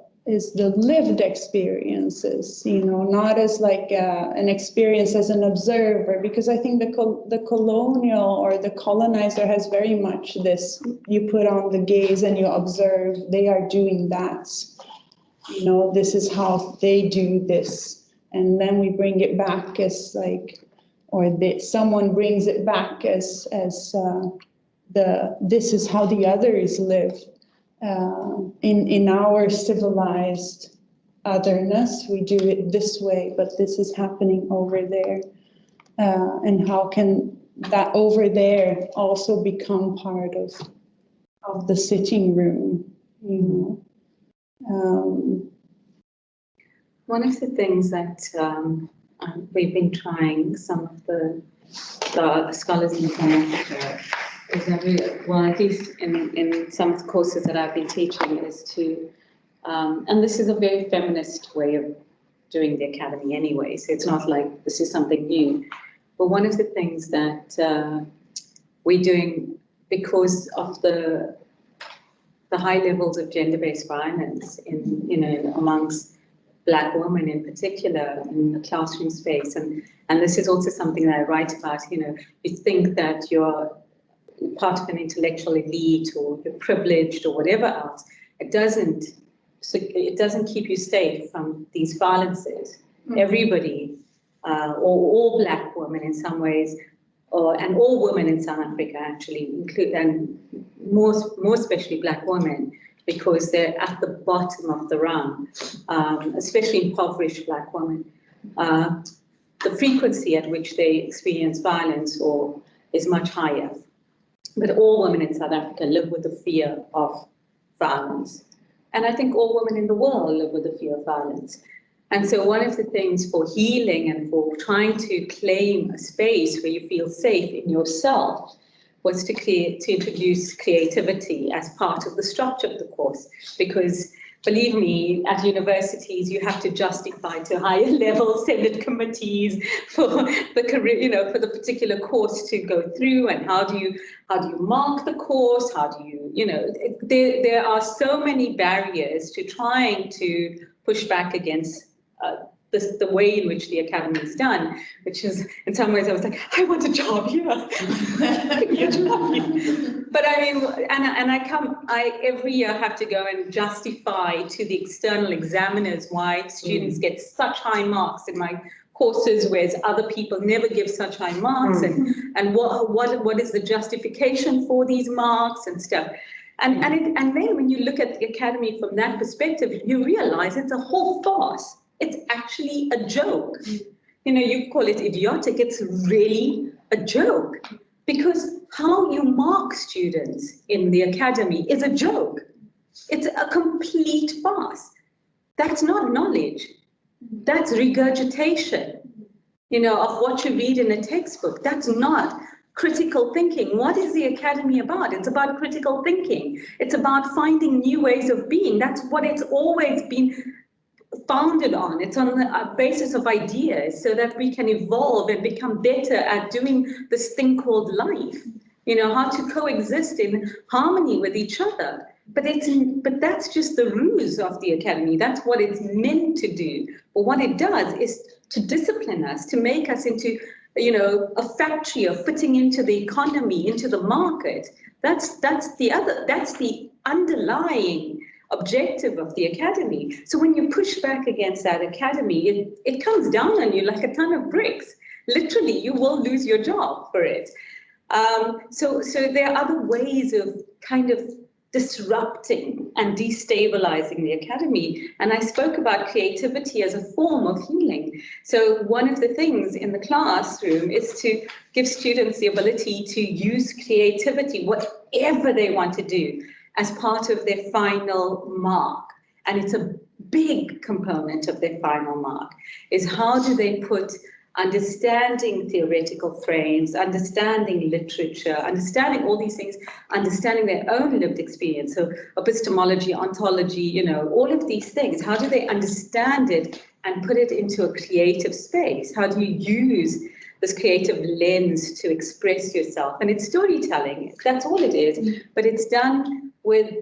[SPEAKER 5] lived experiences, not as like an experience as an observer, because I think the colonial or the colonizer has very much this, you put on the gaze and you observe, they are doing that. This is how they do this. And then we bring it back as like, or someone brings it back as this is how the others live in our civilized otherness. We do it this way, but this is happening over there. And how can that over there also become part of the sitting room?
[SPEAKER 2] One of the things that we've been trying, some of the scholars in South Africa, is at least in some of the courses that I've been teaching, is to, and this is a very feminist way of doing the academy anyway, so it's not like this is something new. But one of the things that we're doing, because of the high levels of gender-based violence amongst Black women in particular in the classroom space, and this is also something that I write about. You think that you're part of an intellectual elite or you're privileged or whatever else. It doesn't keep you safe from these violences. Everybody, or all Black women in some ways, and all women in South Africa actually, and more especially Black women, because they're at the bottom of the rung, especially impoverished Black women. The frequency at which they experience violence is much higher. But all women in South Africa live with the fear of violence. And I think all women in the world live with the fear of violence. And so one of the things for healing and for trying to claim a space where you feel safe in yourself was to introduce creativity as part of the structure of the course. Because believe me, at universities, you have to justify to higher level Senate committees for the career, for the particular course to go through, and how do you mark the course? How do you, there are so many barriers to trying to push back against the way in which the academy is done, which is, in some ways, I was like, I want a job here. A job here. But I mean, and I every year have to go and justify to the external examiners why students get such high marks in my courses, whereas other people never give such high marks, and what is the justification for these marks and stuff. And then when you look at the academy from that perspective, you realize it's a whole farce. It's actually a joke. You call it idiotic. It's really a joke, because how you mark students in the academy is a joke. It's a complete farce. That's not knowledge. That's regurgitation, of what you read in a textbook. That's not critical thinking. What is the academy about? It's about critical thinking. It's about finding new ways of being. That's what it's always been founded on. It's on the basis of ideas, so that we can evolve and become better at doing this thing called life. How to coexist in harmony with each other. But that's just the ruse of the academy. That's what it's meant to do. But what it does is to discipline us, to make us into, a factory of fitting into the economy, into the market. That's the underlying objective of the academy. So when you push back against that academy, it comes down on you like a ton of bricks. Literally, you will lose your job for it. So there are other ways of kind of disrupting and destabilizing the academy. And I spoke about creativity as a form of healing. So one of the things in the classroom is to give students the ability to use creativity, whatever they want to do, as part of their final mark. And it's a big component of their final mark, is how do they put understanding theoretical frames, understanding literature, understanding all these things, understanding their own lived experience. So epistemology, ontology, all of these things, how do they understand it and put it into a creative space? How do you use this creative lens to express yourself? And it's storytelling, that's all it is, but it's done with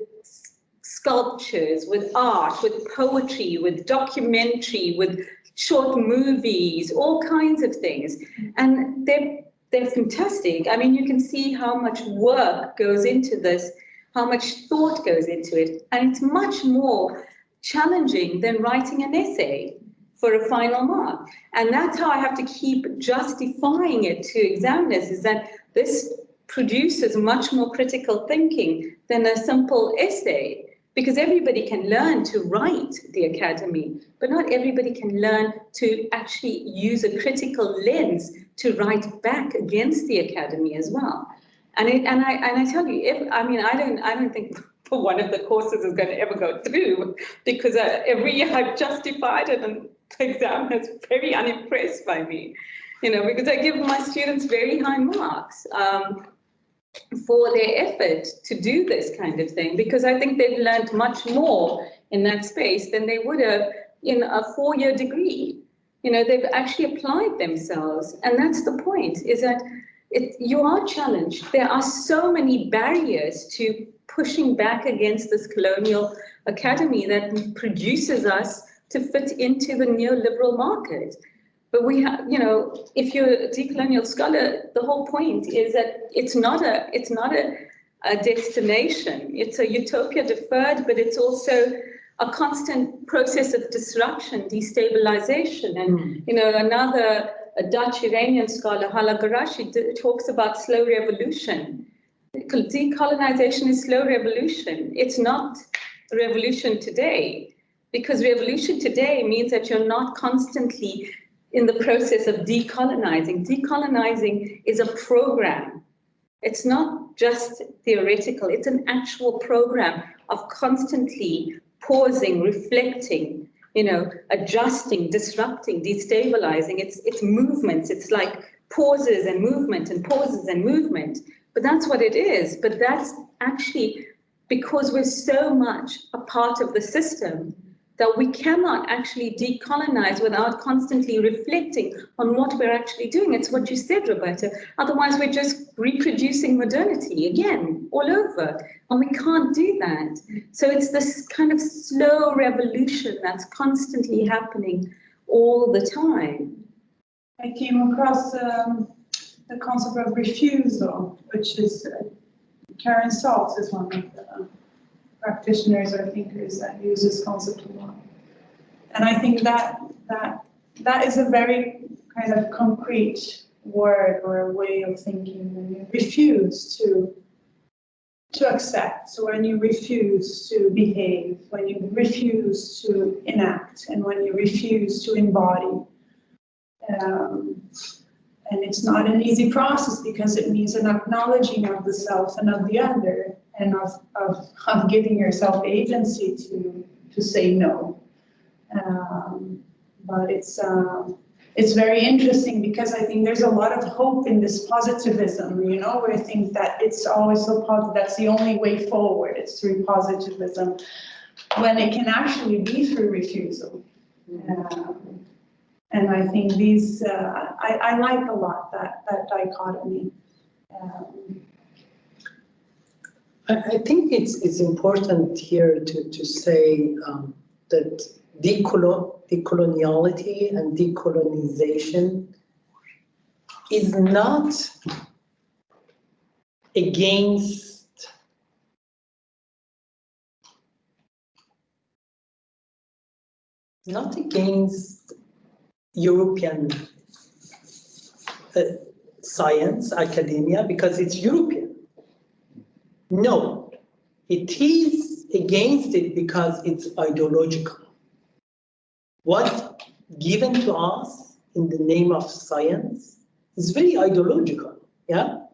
[SPEAKER 2] sculptures, with art, with poetry, with documentary, with short movies, all kinds of things. And they're fantastic. I mean, you can see how much work goes into this, how much thought goes into it. And it's much more challenging than writing an essay for a final mark. And that's how I have to keep justifying it to examiners, is that this produces much more critical thinking than a simple essay. Because everybody can learn to write the academy, but not everybody can learn to actually use a critical lens to write back against the academy as well. And I tell you, I don't think for one of the courses is going to ever go through, because every year I've justified it, and the examiner is very unimpressed by me, because I give my students very high marks. For their effort to do this kind of thing, because I think they've learned much more in that space than they would have in a 4-year degree. You know, they've actually applied themselves. And that's the point, is that you are challenged. There are so many barriers to pushing back against this colonial academy that produces us to fit into the neoliberal market. But we have, you know, if you're a decolonial scholar, the whole point is that it's not a destination. It's a utopia deferred, but it's also a constant process of disruption, destabilization. And, you know, a Dutch Iranian scholar, Hala Garashi, talks about slow revolution. Decolonization is slow revolution. It's not revolution today, because revolution today means that you're not constantly in the process of decolonizing. Decolonizing is a program. It's not just theoretical, it's an actual program of constantly pausing, reflecting, you know, adjusting, disrupting, destabilizing. It's movements. It's like pauses and movement and pauses and movement. But that's what it is. But that's actually because we're so much a part of the system that we cannot actually decolonize without constantly reflecting on what we're actually doing. It's what you said, Roberta. Otherwise, we're just reproducing modernity again, all over. And we can't do that. So it's this kind of slow revolution that's constantly happening all the time.
[SPEAKER 5] I came across the concept of refusal, which is Karen Saltz is one of the practitioners or thinkers that use this concept a lot. And I think that is a very kind of concrete word or a way of thinking when you refuse to accept, so when you refuse to behave, when you refuse to enact, and when you refuse to embody. And it's not an easy process because it means an acknowledging of the self and of the other, and of giving yourself agency to say no. But it's very interesting because I think there's a lot of hope in this positivism, you know, where I think that it's always so positive, that's the only way forward, it's through positivism, when it can actually be through refusal. And I think these, I like a lot that dichotomy.
[SPEAKER 3] I think it's important here to say that decoloniality and decolonization is not against European science, academia, because it's European. No, it is against it because it's ideological. What given to us in the name of science is very ideological, yeah?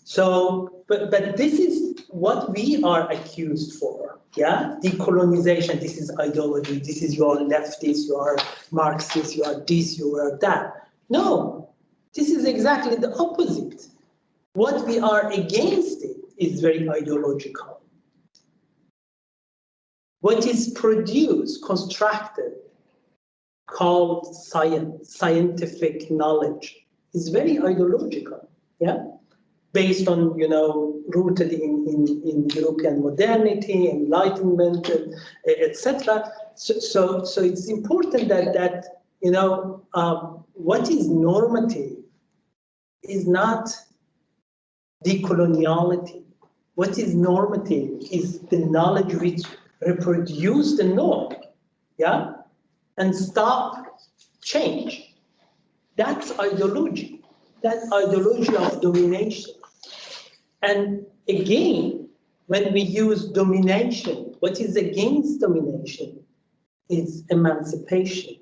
[SPEAKER 3] So, but this is what we are accused for, yeah? Decolonization, this is ideology, this is you are leftist, you are Marxist, you are this, you are that. No, this is exactly the opposite. What we are against it is very ideological. What is produced, constructed, called science, scientific knowledge, is very ideological, yeah? Based on, you know, rooted in European modernity, enlightenment, etc. So it's important that you know, what is normative is not decoloniality. What is normative is the knowledge which reproduce the norm, yeah, and stop change. That's ideology. That's ideology of domination. And again, when we use domination, what is against domination is emancipation.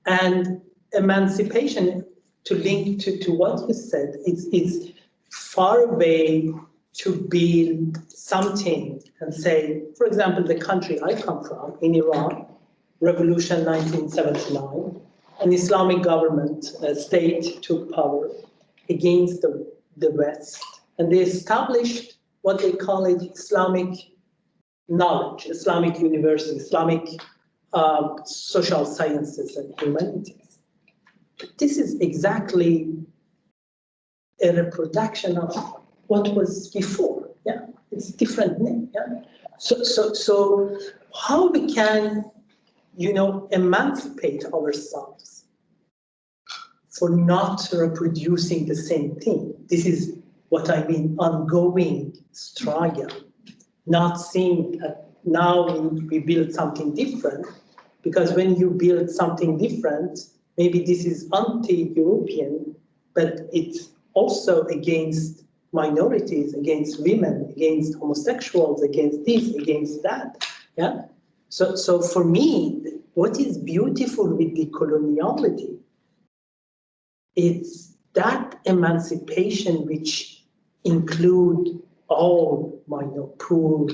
[SPEAKER 3] And emancipation, to link to what you said, is far away to build something and say, for example, the country I come from, in Iran, Revolution 1979, an Islamic government state took power against the West, and they established what they call it Islamic knowledge, Islamic university, Islamic social sciences and humanities. But this is exactly a reproduction of what was before. Yeah, it's different name. Yeah, so how we can, emancipate ourselves for not reproducing the same thing. This is what I mean, ongoing struggle. Not seeing now we build something different, because when you build something different, maybe this is anti-European, but it's also against minorities, against women, against homosexuals, against this, against that. Yeah. So for me, what is beautiful with decoloniality, it's that emancipation which include all poor,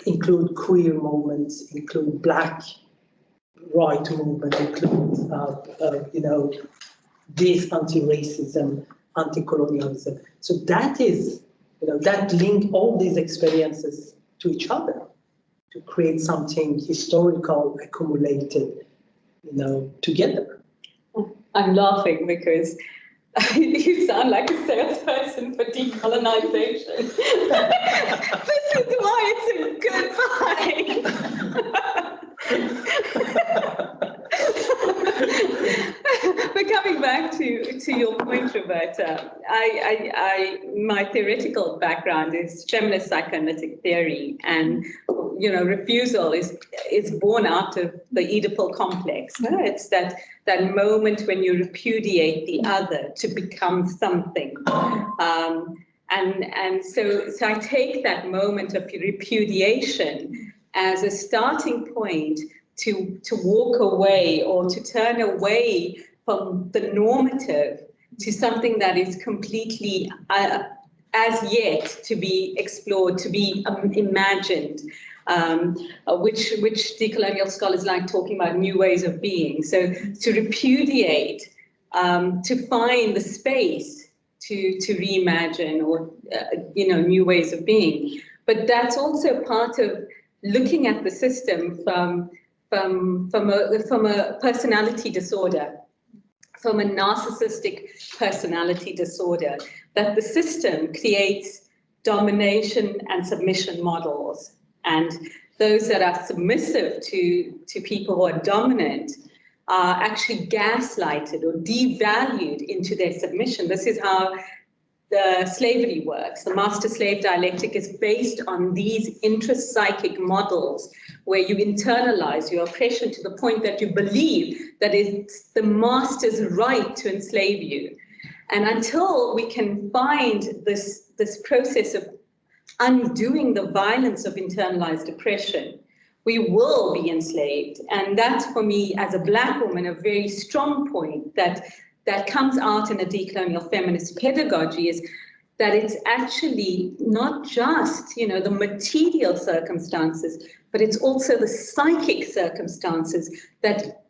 [SPEAKER 3] include queer movements, include Black right movement, include this anti-racism, anti-colonialism. So that is, that link all these experiences to each other to create something historical accumulated, together.
[SPEAKER 2] I'm laughing because you sound like a salesperson for decolonization. This is why it's a good fight. But coming back to your point, Roberta, my theoretical background is feminist psychoanalytic theory, and refusal is born out of the Oedipal complex. It's that moment when you repudiate the other to become something. And so I take that moment of repudiation as a starting point to walk away or to turn away from the normative to something that is completely as yet to be explored, to be imagined, which decolonial scholars like talking about new ways of being. So to repudiate, to find the space to reimagine or new ways of being. But that's also part of looking at the system from a personality disorder, from a narcissistic personality disorder, that the system creates domination and submission models, and those that are submissive to people who are dominant are actually gaslighted or devalued into their submission. This is how the slavery works. The master-slave dialectic is based on these intrapsychic models where you internalize your oppression to the point that you believe that it's the master's right to enslave you. And until we can find this process of undoing the violence of internalized oppression, we will be enslaved. And that's, for me, as a Black woman, a very strong point that comes out in a decolonial feminist pedagogy, is that it's actually not just, the material circumstances, but it's also the psychic circumstances that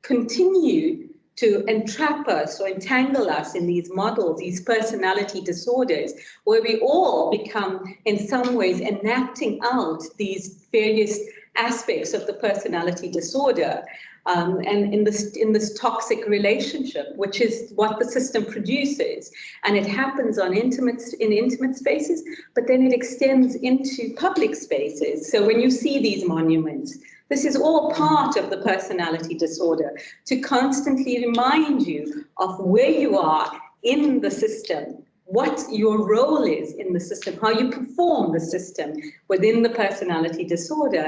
[SPEAKER 2] continue to entrap us or entangle us in these models, these personality disorders, where we all become, in some ways, enacting out these various aspects of the personality disorder. And in this toxic relationship, which is what the system produces, and it happens in intimate spaces, but then it extends into public spaces. So when you see these monuments, this is all part of the personality disorder, to constantly remind you of where you are in the system, what your role is in the system, how you perform the system within the personality disorder.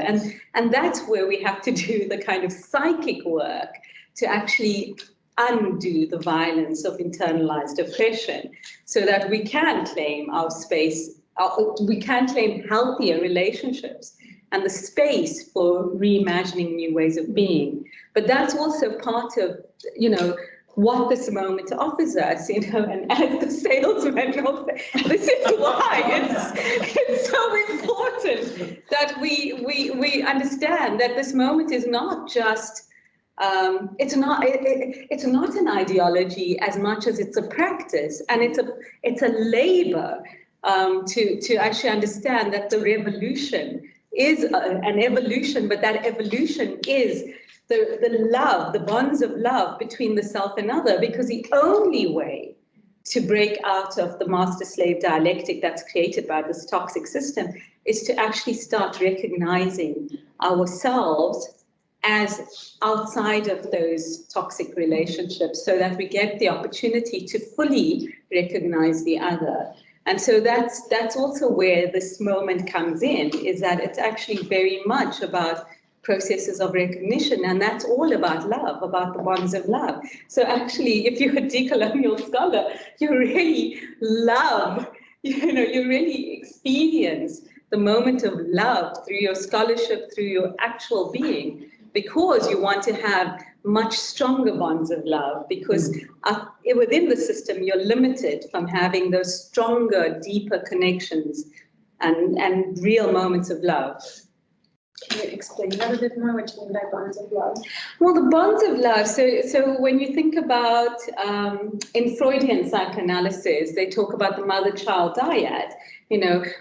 [SPEAKER 2] And that's where we have to do the kind of psychic work to actually undo the violence of internalized oppression, so that we can claim our space, we can claim healthier relationships and the space for reimagining new ways of being. But that's also part of, what this moment offers us, and as the salesman, this is why it's so important that we understand that this moment is not just, it's not an ideology as much as it's a practice, and it's a labor to actually understand that the revolution an evolution, but that evolution is the love, the bonds of love between the self and other, because the only way to break out of the master-slave dialectic that's created by this toxic system is to actually start recognizing ourselves as outside of those toxic relationships, so that we get the opportunity to fully recognize the other. And so that's also where this moment comes in, is that it's actually very much about processes of recognition, and that's all about love, about the bonds of love. So actually, if you're a decolonial scholar, you really love, you really experience the moment of love through your scholarship, through your actual being, because you want to have much stronger bonds of love, because within the system, you're limited from having those stronger, deeper connections and real moments of love.
[SPEAKER 6] Can you explain that a bit more, what you mean by bonds of love?
[SPEAKER 2] Well, the bonds of love, so when you think about, in Freudian psychoanalysis, they talk about the mother-child dyad,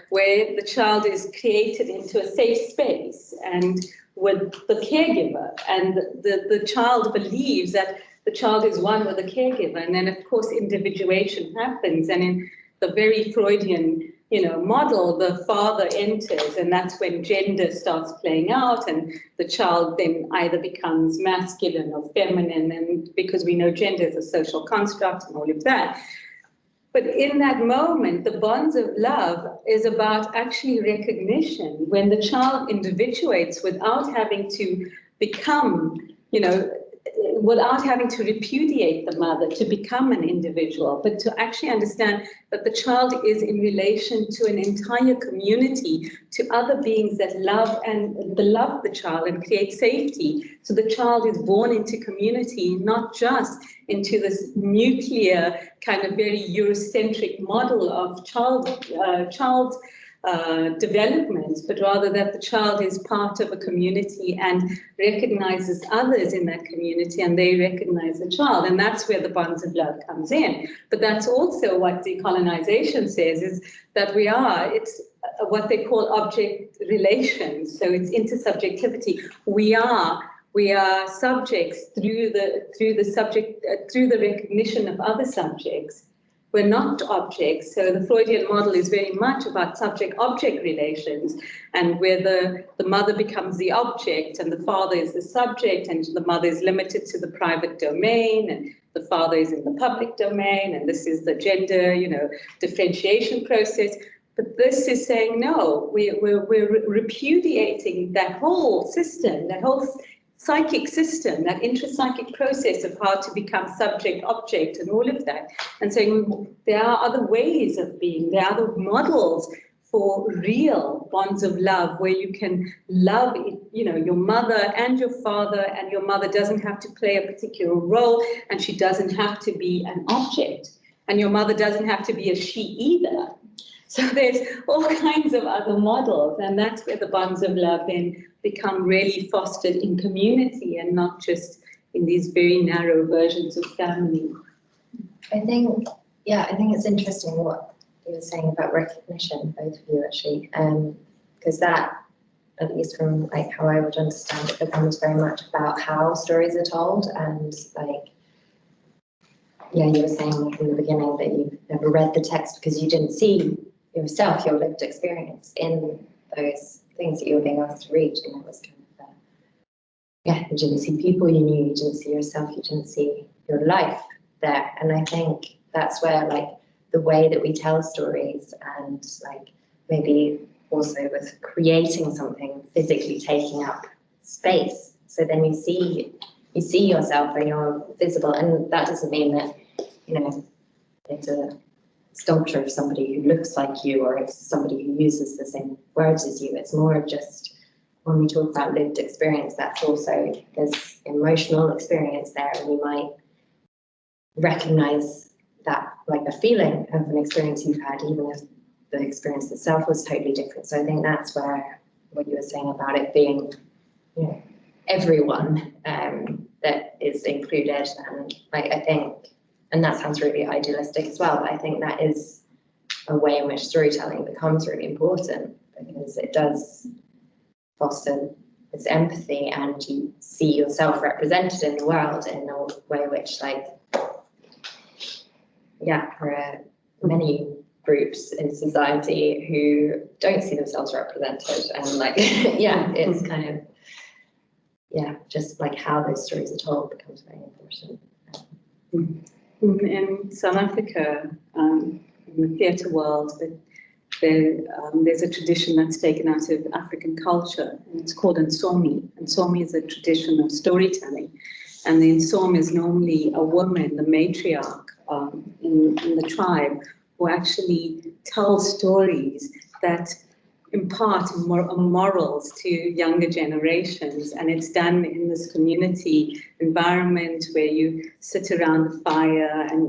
[SPEAKER 2] where the child is created into a safe space and with the caregiver, and the child believes that the child is one with the caregiver, and then of course individuation happens, and in the very Freudian model, the father enters, and that's when gender starts playing out, and the child then either becomes masculine or feminine, and because we know gender is a social construct and all of that. But in that moment, the bonds of love is about actually recognition, when the child individuates without having to become, without having to repudiate the mother to become an individual, but to actually understand that the child is in relation to an entire community, to other beings that love the child and create safety. So the child is born into community, not just into this nuclear kind of very Eurocentric model of child development, but rather that the child is part of a community and recognizes others in that community, and they recognize the child, and that's where the bonds of love comes in. But that's also what decolonization says, is that it's what they call object relations. So it's intersubjectivity. We are subjects through the recognition of other subjects. We're not objects. So the Freudian model is very much about subject-object relations, and where the mother becomes the object and the father is the subject, and the mother is limited to the private domain and the father is in the public domain, and this is the gender, differentiation process. But this is saying, no, we're repudiating that whole system, that whole psychic system, that intrapsychic process of how to become subject, object, and all of that, and saying there are other ways of being, there are other models for real bonds of love, where you can love, your mother and your father, and your mother doesn't have to play a particular role, and she doesn't have to be an object, and your mother doesn't have to be a she either. So there's all kinds of other models, and that's where the bonds of love then become really fostered in community and not just in these very narrow versions of family.
[SPEAKER 7] I think it's interesting what you were saying about recognition, both of you actually, because that, at least from how I would understand it, becomes very much about how stories are told, and you were saying in the beginning that you never read the text because you didn't see yourself, your lived experience in those things that you were being asked to read, and it was kind of you didn't see people you knew, you didn't see yourself, you didn't see your life there. And I think that's where the way that we tell stories, and maybe also with creating something, physically taking up space, so then you see yourself and you're visible. And that doesn't mean that it's a sculpture of somebody who looks like you, or it's somebody who uses the same words as you. It's more of just, when we talk about lived experience, that's also, there's emotional experience there, and you might recognize that a feeling of an experience you've had, even if the experience itself was totally different. So I think that's where what you were saying about it being everyone that is included, and I think, and that sounds really idealistic as well, but I think that is a way in which storytelling becomes really important, because it does foster this empathy, and you see yourself represented in the world in a way which, like, yeah, there are many groups in society who don't see themselves represented, and like, yeah, it's kind of, yeah, just like how those stories are told becomes very important.
[SPEAKER 2] In South Africa, in the theatre world, there's a tradition that's taken out of African culture, and it's called Nsomi. Nsomi is a tradition of storytelling, and the Nsomi is normally a woman, the matriarch in the tribe, who actually tells stories that impart morals to younger generations, and it's done in this community environment where you sit around the fire and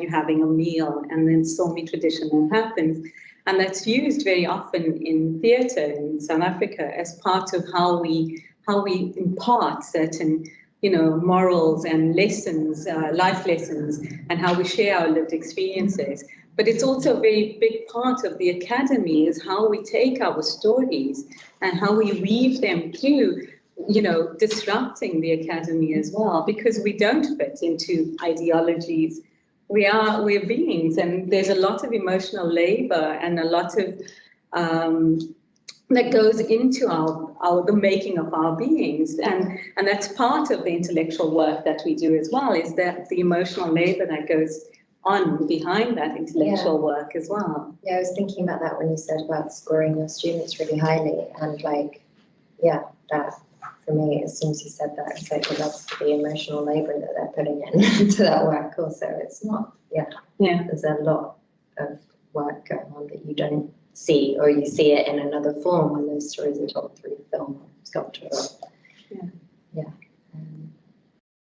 [SPEAKER 2] you're having a meal, and then Nsomi tradition then happens. And that's used very often in theatre in South Africa as part of how we impart certain, morals and lessons, life lessons, and how we share our lived experiences. But it's also a very big part of the academy is how we take our stories and how we weave them through, disrupting the academy as well, because we don't fit into ideologies. We're beings, and there's a lot of emotional labor and a lot of that goes into the making of our beings, and that's part of the intellectual work that we do as well, is that the emotional labor that goes on behind that intellectual work as well.
[SPEAKER 7] Yeah, I was thinking about that when you said about scoring your students really highly, and like, yeah, that for me, as soon as you said that, it's like, well, that's the emotional labor that they're putting into that work also. It's not, there's a lot of work going on that you don't see, or you see it in another form when those stories are told through film or sculpture.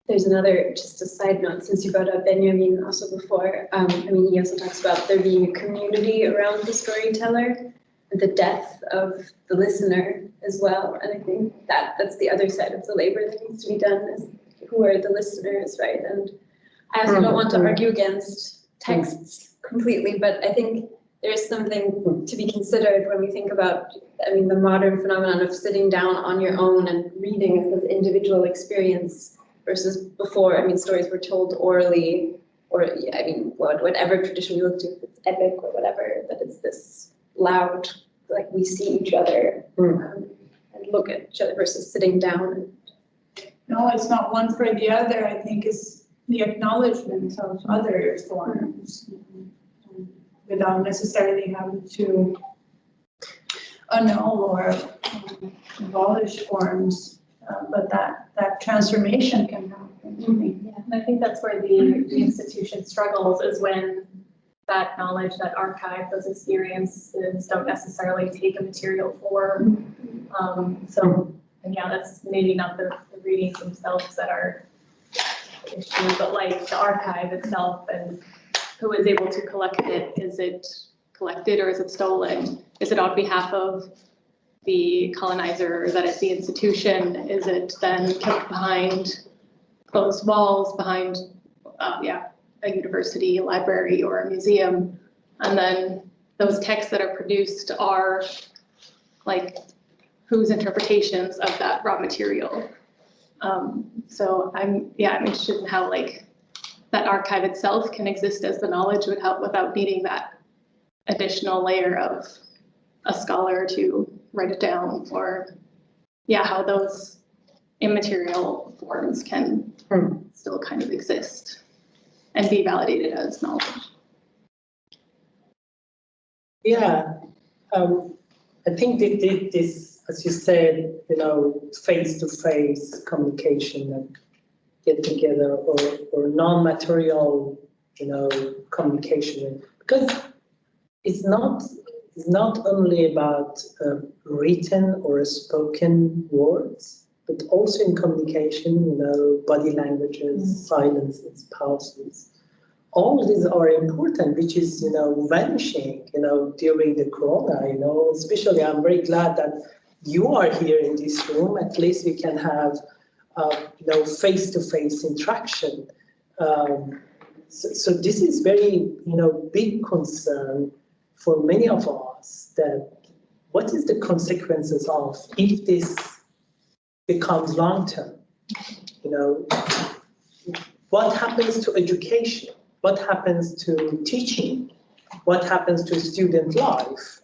[SPEAKER 6] There's another, just a side note, since you brought up Benjamin also before, he also talks about there being a community around the storyteller, the depth of the listener as well. And I think that's the other side of the labor that needs to be done, is who are the listeners, right? And I also don't want to argue against texts completely, but I think there's something to be considered when we think about, the modern phenomenon of sitting down on your own and reading as an individual experience versus before, stories were told orally, or, whatever tradition we look to, if it's epic or whatever, but it's this loud, like we see each other and look at each other versus sitting down.
[SPEAKER 5] No, it's not one for the other. I think it's the acknowledgement of other forms without necessarily having to annul or abolish forms. But that transformation can happen.
[SPEAKER 6] Yeah, and I think that's where the institution struggles, is when that knowledge, that archive, those experiences don't necessarily take a material form. That's maybe not the readings themselves that are the issue, but like the archive itself and who is able to collect it. Is it collected or is it stolen? Is it on behalf of the colonizer that is the institution? Is it then kept behind closed walls, behind a university, a library, or a museum? And then those texts that are produced are like whose interpretations of that raw material. So I'm interested in how like that archive itself can exist as the knowledge without needing that additional layer of a scholar to write it down, or how those immaterial forms can still kind of exist and be validated as knowledge.
[SPEAKER 3] I think this, as you said, face-to-face communication and get together, or non-material, communication, because it's not only about written or spoken words, but also in communication, body languages, silences, pauses. All these are important, which is, vanishing, during the corona, especially I'm very glad that you are here in this room. At least we can have, face-to-face interaction. So this is very, big concern for many of us, that what is the consequences of if this becomes long-term? You know, what happens to education? What happens to teaching? What happens to student life?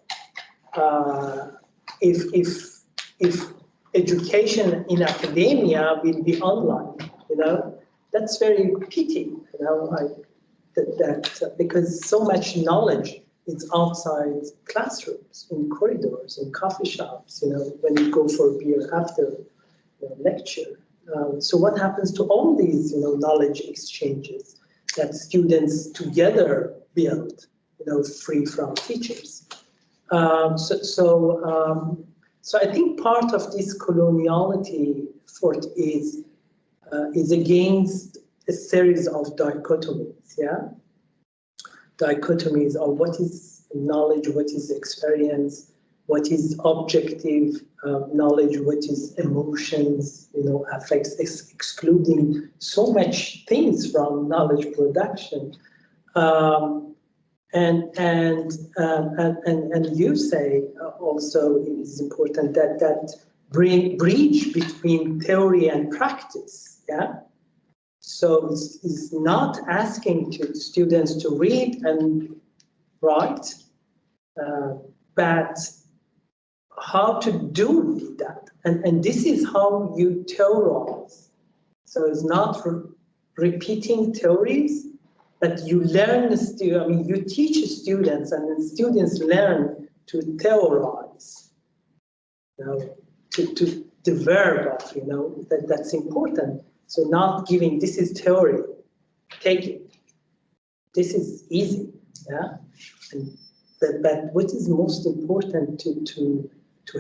[SPEAKER 3] If education in academia will be online, you know, that's very pity, you know, because so much knowledge is outside classrooms, in corridors, in coffee shops, you know, when you go for a beer after lecture. So what happens to all these, you know, knowledge exchanges that students together build, you know, free from teachers? So I think part of this coloniality thought is against a series of dichotomies, yeah? Dichotomies of what is knowledge, what is experience, what is objective knowledge, what is emotions, you know, affects, excluding so much things from knowledge production. And you say also it is important that bridge between theory and practice, yeah? So it's not asking students to read and write, but how to do that. And this is how you theorize. So it's not repeating theories, but you learn, you teach students, and then students learn to theorize. You know, to the verb of, you know, that's important. So not giving, this is theory, take it. This is easy, yeah? But what is most important to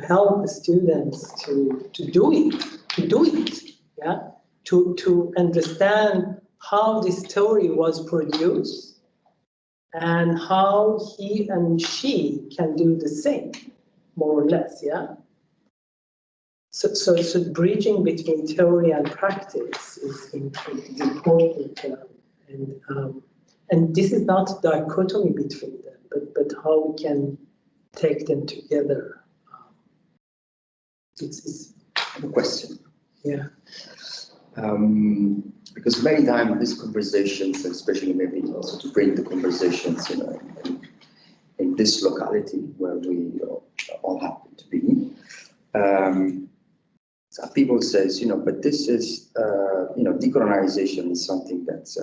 [SPEAKER 3] help the students to do it, yeah? To understand how this theory was produced and how he and she can do the same, more or less, yeah? So bridging between theory and practice is important, and this is not a dichotomy between them, but how we can take them together. It's
[SPEAKER 1] a question.
[SPEAKER 3] Yeah.
[SPEAKER 1] Because many times these conversations, especially maybe also to bring the conversations, you know, in this locality where we all happen to be. So people says, you know, but this is, you know, decolonization is something that's,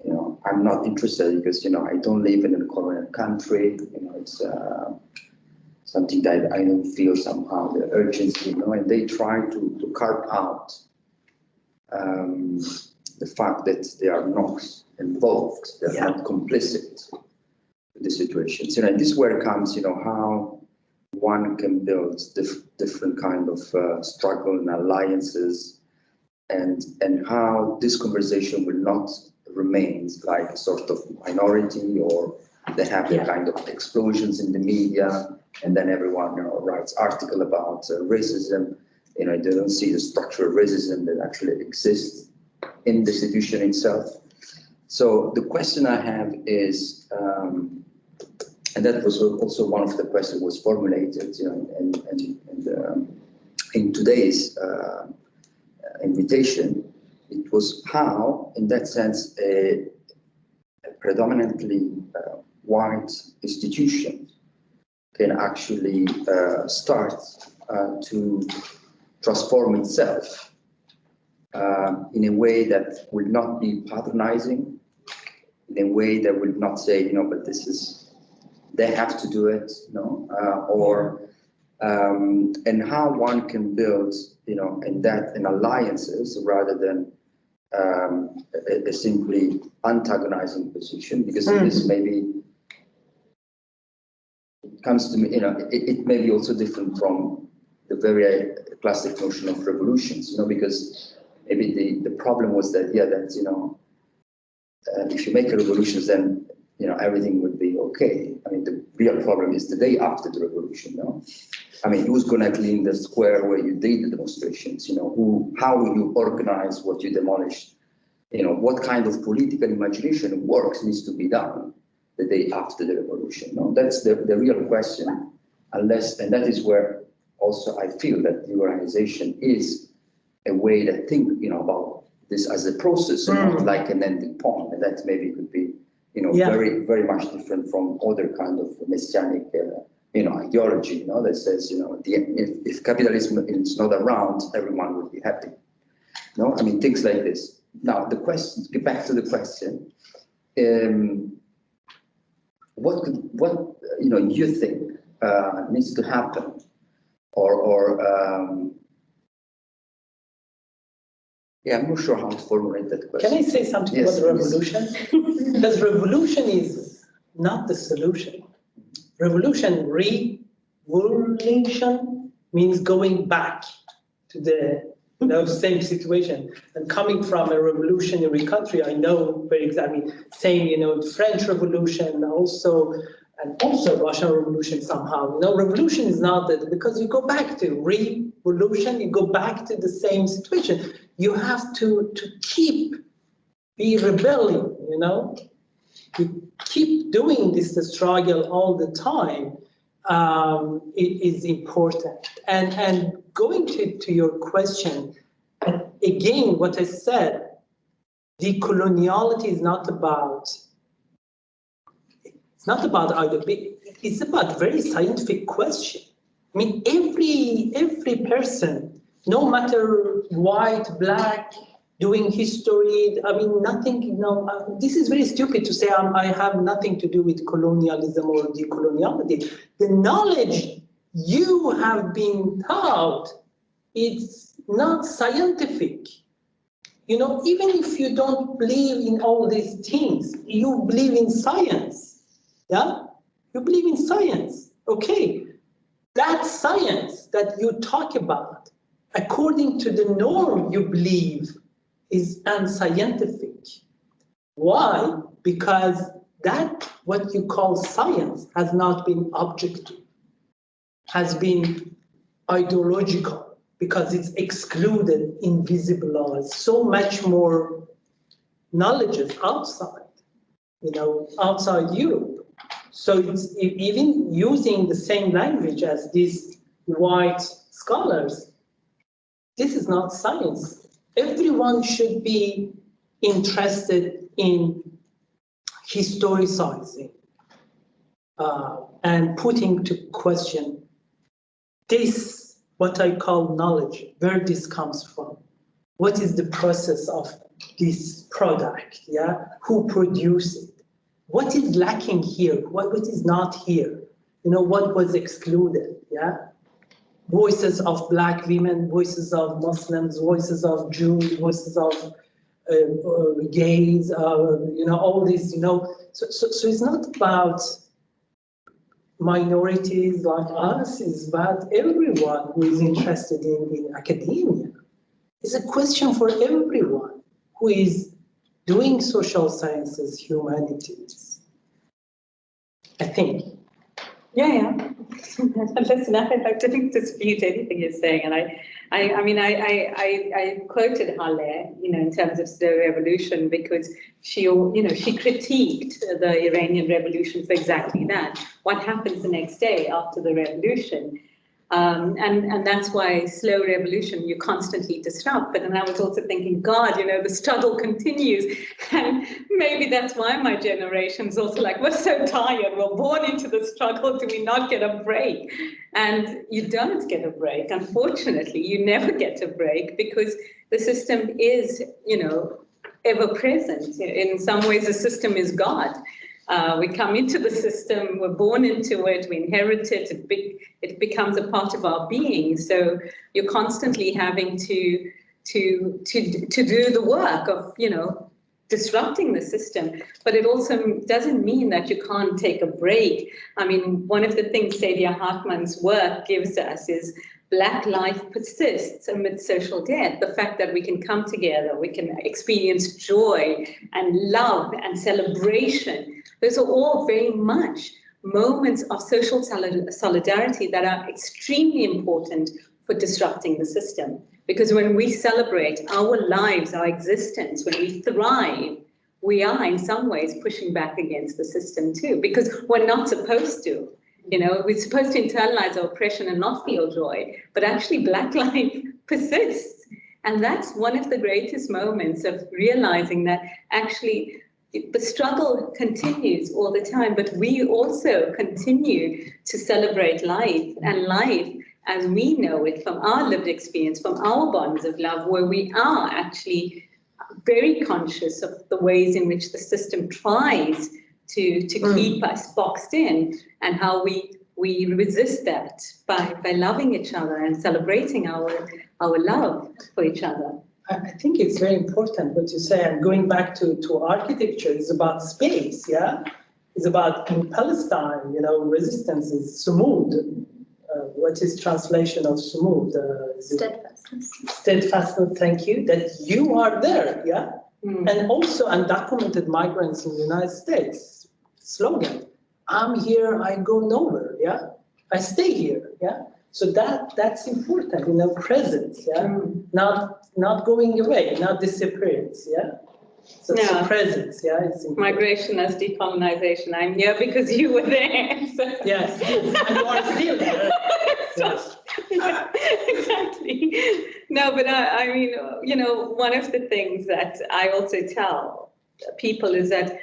[SPEAKER 1] you know, I'm not interested because, you know, I don't live in a colonial country. You know, it's something that I don't feel somehow the urgency, you know, and they try to carve out the fact that they are not involved, they're not complicit in the situations. You know, and this is where it comes, you know, how one can build different kind of struggle and alliances, and how this conversation will not remain like a sort of minority, or they have the kind of explosions in the media, and then everyone, you know, writes article about racism. You know, they don't see the structural racism that actually exists in the institution itself. So the question I have is, and that was also one of the questions was formulated, you know, in today's invitation. It was how, in that sense, a predominantly white institution can actually start to transform itself in a way that will not be patronizing, in a way that will not say, you know, but this is, they have to do it, you know, and how one can build, you know, in alliances rather than a simply antagonizing position, because this maybe it comes to me, you know, it may be also different from the very classic notion of revolutions, you know, because maybe the problem was that, that, you know, if you make a revolution, then, you know, everything would be okay. I mean, the real problem is the day after the revolution, you know? I mean, who's going to clean the square where you did the demonstrations? You know, how will you organize what you demolished? You know, what kind of political imagination works needs to be done the day after the revolution? You know? That's the real question unless, and that is where also I feel that the organization is a way to think, about this as a process and not like an ending point. And that maybe could be, very, very much different from other kind of messianic, ideology, that says, if capitalism is not around, everyone will be happy. No, I mean, things like this. Now, the question, get back to the question, what you think needs to happen, I'm not sure how to formulate that question.
[SPEAKER 3] Can I say something about the revolution? Because revolution is not the solution. Revolution means going back to the same situation. And coming from a revolutionary country, I know very exactly, saying, the French Revolution also, and also Russian Revolution somehow. Revolution is not that, because you go back to revolution, you go back to the same situation. You have to be rebelling, You keep doing this struggle all the time. It is important. And going to your question, again, what I said, decoloniality is not about, either it's about very scientific question. I mean, every person, no matter white, black, doing history, I mean, nothing, this is very stupid to say I have nothing to do with colonialism or decoloniality. The knowledge you have been taught, it's not scientific. Even if you don't believe in all these things, you believe in science, yeah? You believe in science, okay. That science that you talk about, according to the norm you believe, is unscientific. Why? Because that, what you call science, has not been objective, has been ideological, because it's excluded, invisibilized. So much more knowledge is outside, outside Europe. So it's even using the same language as these white scholars. This is not science. Everyone should be interested in historicizing and putting to question this, what I call knowledge, where this comes from. What is the process of this product? Yeah, who produced it? What is lacking here? What is not here? What was excluded? Yeah, voices of Black women, voices of Muslims, voices of Jews, voices of gays. All this. So it's not about minorities like us. It's about everyone who is interested in academia. It's a question for everyone who is doing social sciences, humanities, I think.
[SPEAKER 2] Yeah. Listen, I didn't dispute anything you're saying, and I quoted Halle, in terms of the revolution, because she critiqued the Iranian revolution for exactly that. What happens the next day after the revolution? And that's why slow revolution, you constantly disrupt. But then I was also thinking, God, the struggle continues. And maybe that's why my generation's also like, we're so tired. We're born into the struggle. Do we not get a break? And you don't get a break. Unfortunately, you never get a break, because the system is, ever present. In some ways, the system is God. We come into the system, we're born into it, we inherit it, it becomes a part of our being. So you're constantly having to do the work of, disrupting the system. But it also doesn't mean that you can't take a break. I mean, one of the things Saidiya Hartman's work gives us is Black life persists amid social death. The fact that we can come together, we can experience joy and love and celebration. Those are all very much moments of social solidarity that are extremely important for disrupting the system. Because when we celebrate our lives, our existence, when we thrive, we are in some ways pushing back against the system too, because we're not supposed to. You know, we're supposed to internalize our oppression and not feel joy, but actually Black life persists. And that's one of the greatest moments of realizing that actually the struggle continues all the time, but we also continue to celebrate life, and life as we know it from our lived experience, from our bonds of love, where we are actually very conscious of the ways in which the system tries to keep us boxed in, and how we resist that by loving each other and celebrating our love for each other.
[SPEAKER 3] I think it's very important what you say, and going back to architecture is about space, yeah? It's about, in Palestine, you know, resistance is sumud. What is translation of sumud?
[SPEAKER 7] Steadfastness.
[SPEAKER 3] Steadfastness, thank you, that you are there, yeah? And also undocumented migrants in the United States, slogan, I'm here, I go nowhere, yeah? I stay here, yeah? So that's important, you know, presence, yeah? Not going away, not disappearance, yeah? So it's presence, yeah? It's important.
[SPEAKER 2] Migration as decolonization. I'm here because you were there. So.
[SPEAKER 3] Yes, and you are still there. Yes.
[SPEAKER 2] Exactly. No, but I mean, you know, one of the things that I also tell people is that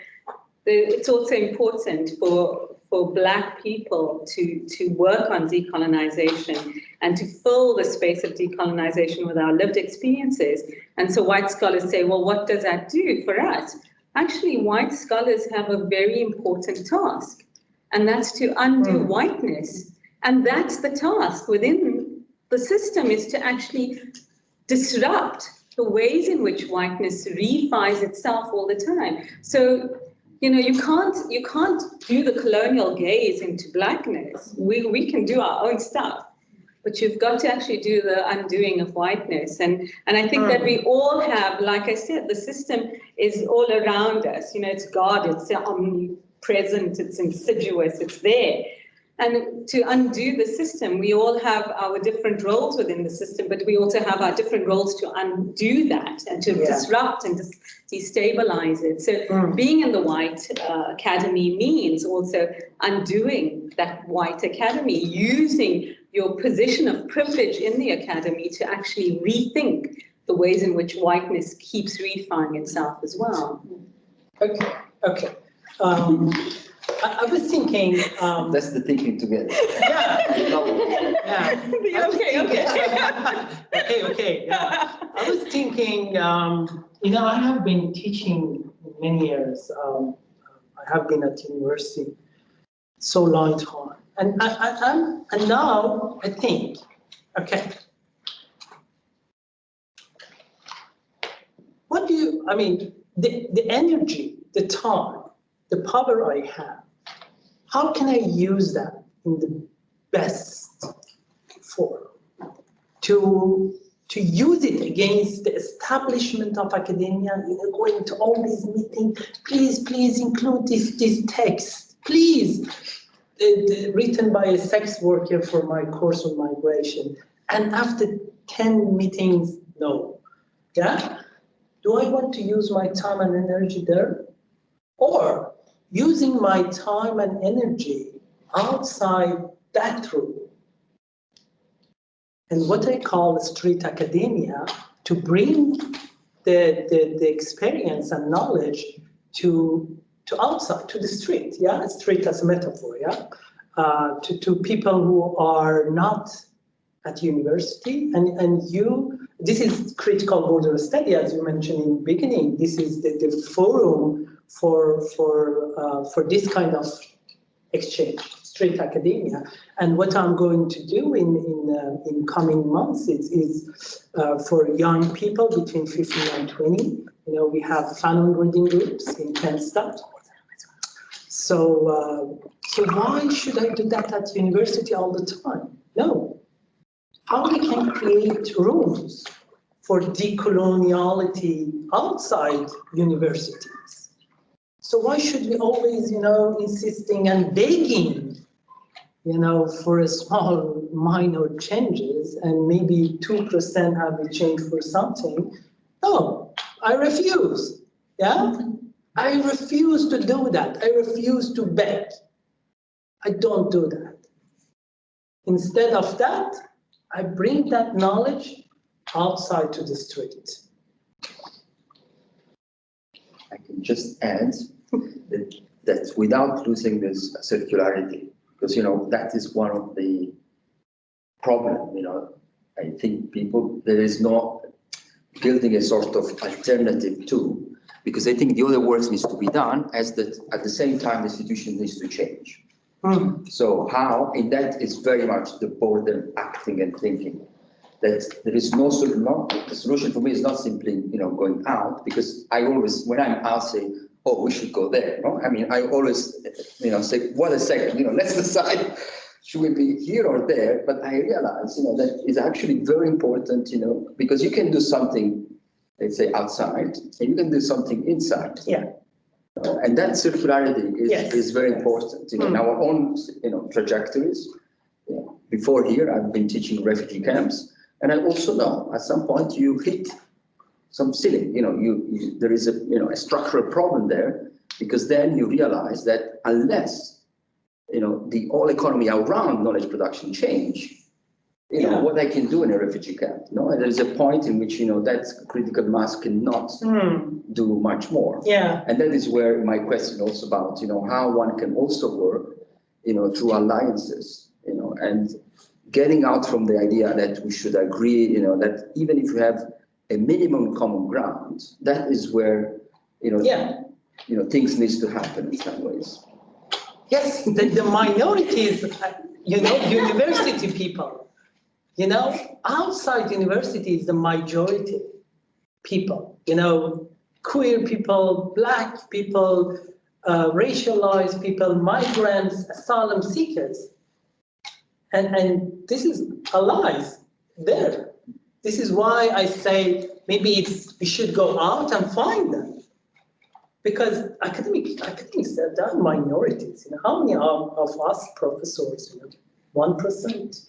[SPEAKER 2] it's also important for Black people to work on decolonization and to fill the space of decolonization with our lived experiences. And so white scholars say, well, what does that do for us? Actually, white scholars have a very important task, and that's to undo whiteness. And that's the task within the system, is to actually disrupt the ways in which whiteness reifies itself all the time. So, you know, you can't do the colonial gaze into Blackness. We can do our own stuff, but you've got to actually do the undoing of whiteness. And I think that we all have, like I said, the system is all around us. You know, it's God, it's omnipresent, it's insidious, it's there. And to undo the system, we all have our different roles within the system, but we also have our different roles to undo that and to disrupt and destabilize it. So being in the white academy means also undoing that white academy, using your position of privilege in the academy to actually rethink the ways in which whiteness keeps redefining itself as well.
[SPEAKER 3] Okay. I was thinking.
[SPEAKER 1] That's the thinking together.
[SPEAKER 3] Okay. Yeah. I was thinking. You know, I have been teaching many years. I have been at university so long time, and and now I think, okay. What do you? I mean, the energy, the time, the power I have, how can I use that in the best form to use it against the establishment of academia, you know, going to all these meetings, please include this text, please, written by a sex worker for my course on migration. And after 10 meetings, no, yeah? Do I want to use my time and energy there? Or using my time and energy outside that room, and what I call street academia, to bring the experience and knowledge to outside, to the street, yeah? Street as a metaphor, yeah? To people who are not at university, and this is critical border study, as you mentioned in the beginning. This is the forum for this kind of exchange, street academia. And what I'm going to do in coming months is for young people between 15 and 20. You know, we have family reading groups in 10 states. So why should I do that at university all the time? No. How we can create rooms for decoloniality outside universities? So why should we always, you know, insisting and begging, you know, for a small minor changes and maybe 2% have a change for something? No, I refuse. Yeah, I refuse to do that. I refuse to beg. I don't do that. Instead of that, I bring that knowledge outside to the street.
[SPEAKER 1] I can just add that without losing this circularity, because, that is one of the problem, I think there is no building a sort of alternative to, because I think the other work needs to be done as that at the same time the institution needs to change. So how, and that is very much the border acting and thinking, that there is no the solution for me is not simply, going out, because I always, when I'm out, say, oh, we should go there, no? I mean, I always, say, well, a second, let's decide, should we be here or there? But I realize, that is actually very important, because you can do something, let's say, outside, and you can do something inside.
[SPEAKER 3] Yeah.
[SPEAKER 1] And that circularity is very important. In our own, trajectories. Before here, I've been teaching refugee camps, and I also know at some point you hit some ceiling. There is a structural problem there, because then you realize that unless the whole economy around knowledge production change, what I can do in a refugee camp. There is a point in which that critical mass cannot do much more.
[SPEAKER 3] Yeah.
[SPEAKER 1] And that is where my question also about how one can also work through alliances, and getting out from the idea that we should agree, that even if we have a minimum common ground, that is where things needs to happen in some ways.
[SPEAKER 3] Yes, the minorities, university people. Outside university is the majority people, queer people, Black people, racialized people, migrants, asylum seekers. And this is allies there. This is why I say maybe we should go out and find them. Because academics are minorities. How many of us professors? 1%.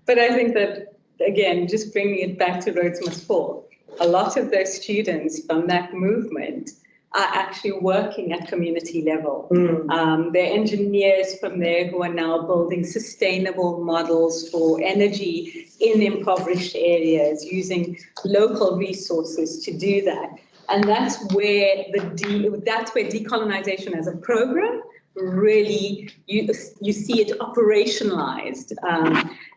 [SPEAKER 2] But I think that, again, just bringing it back to Roads Must Fall, a lot of those students from that movement are actually working at community level. They're engineers from there who are now building sustainable models for energy in impoverished areas, using local resources to do that. And that's where decolonization as a program really, you see it operationalized,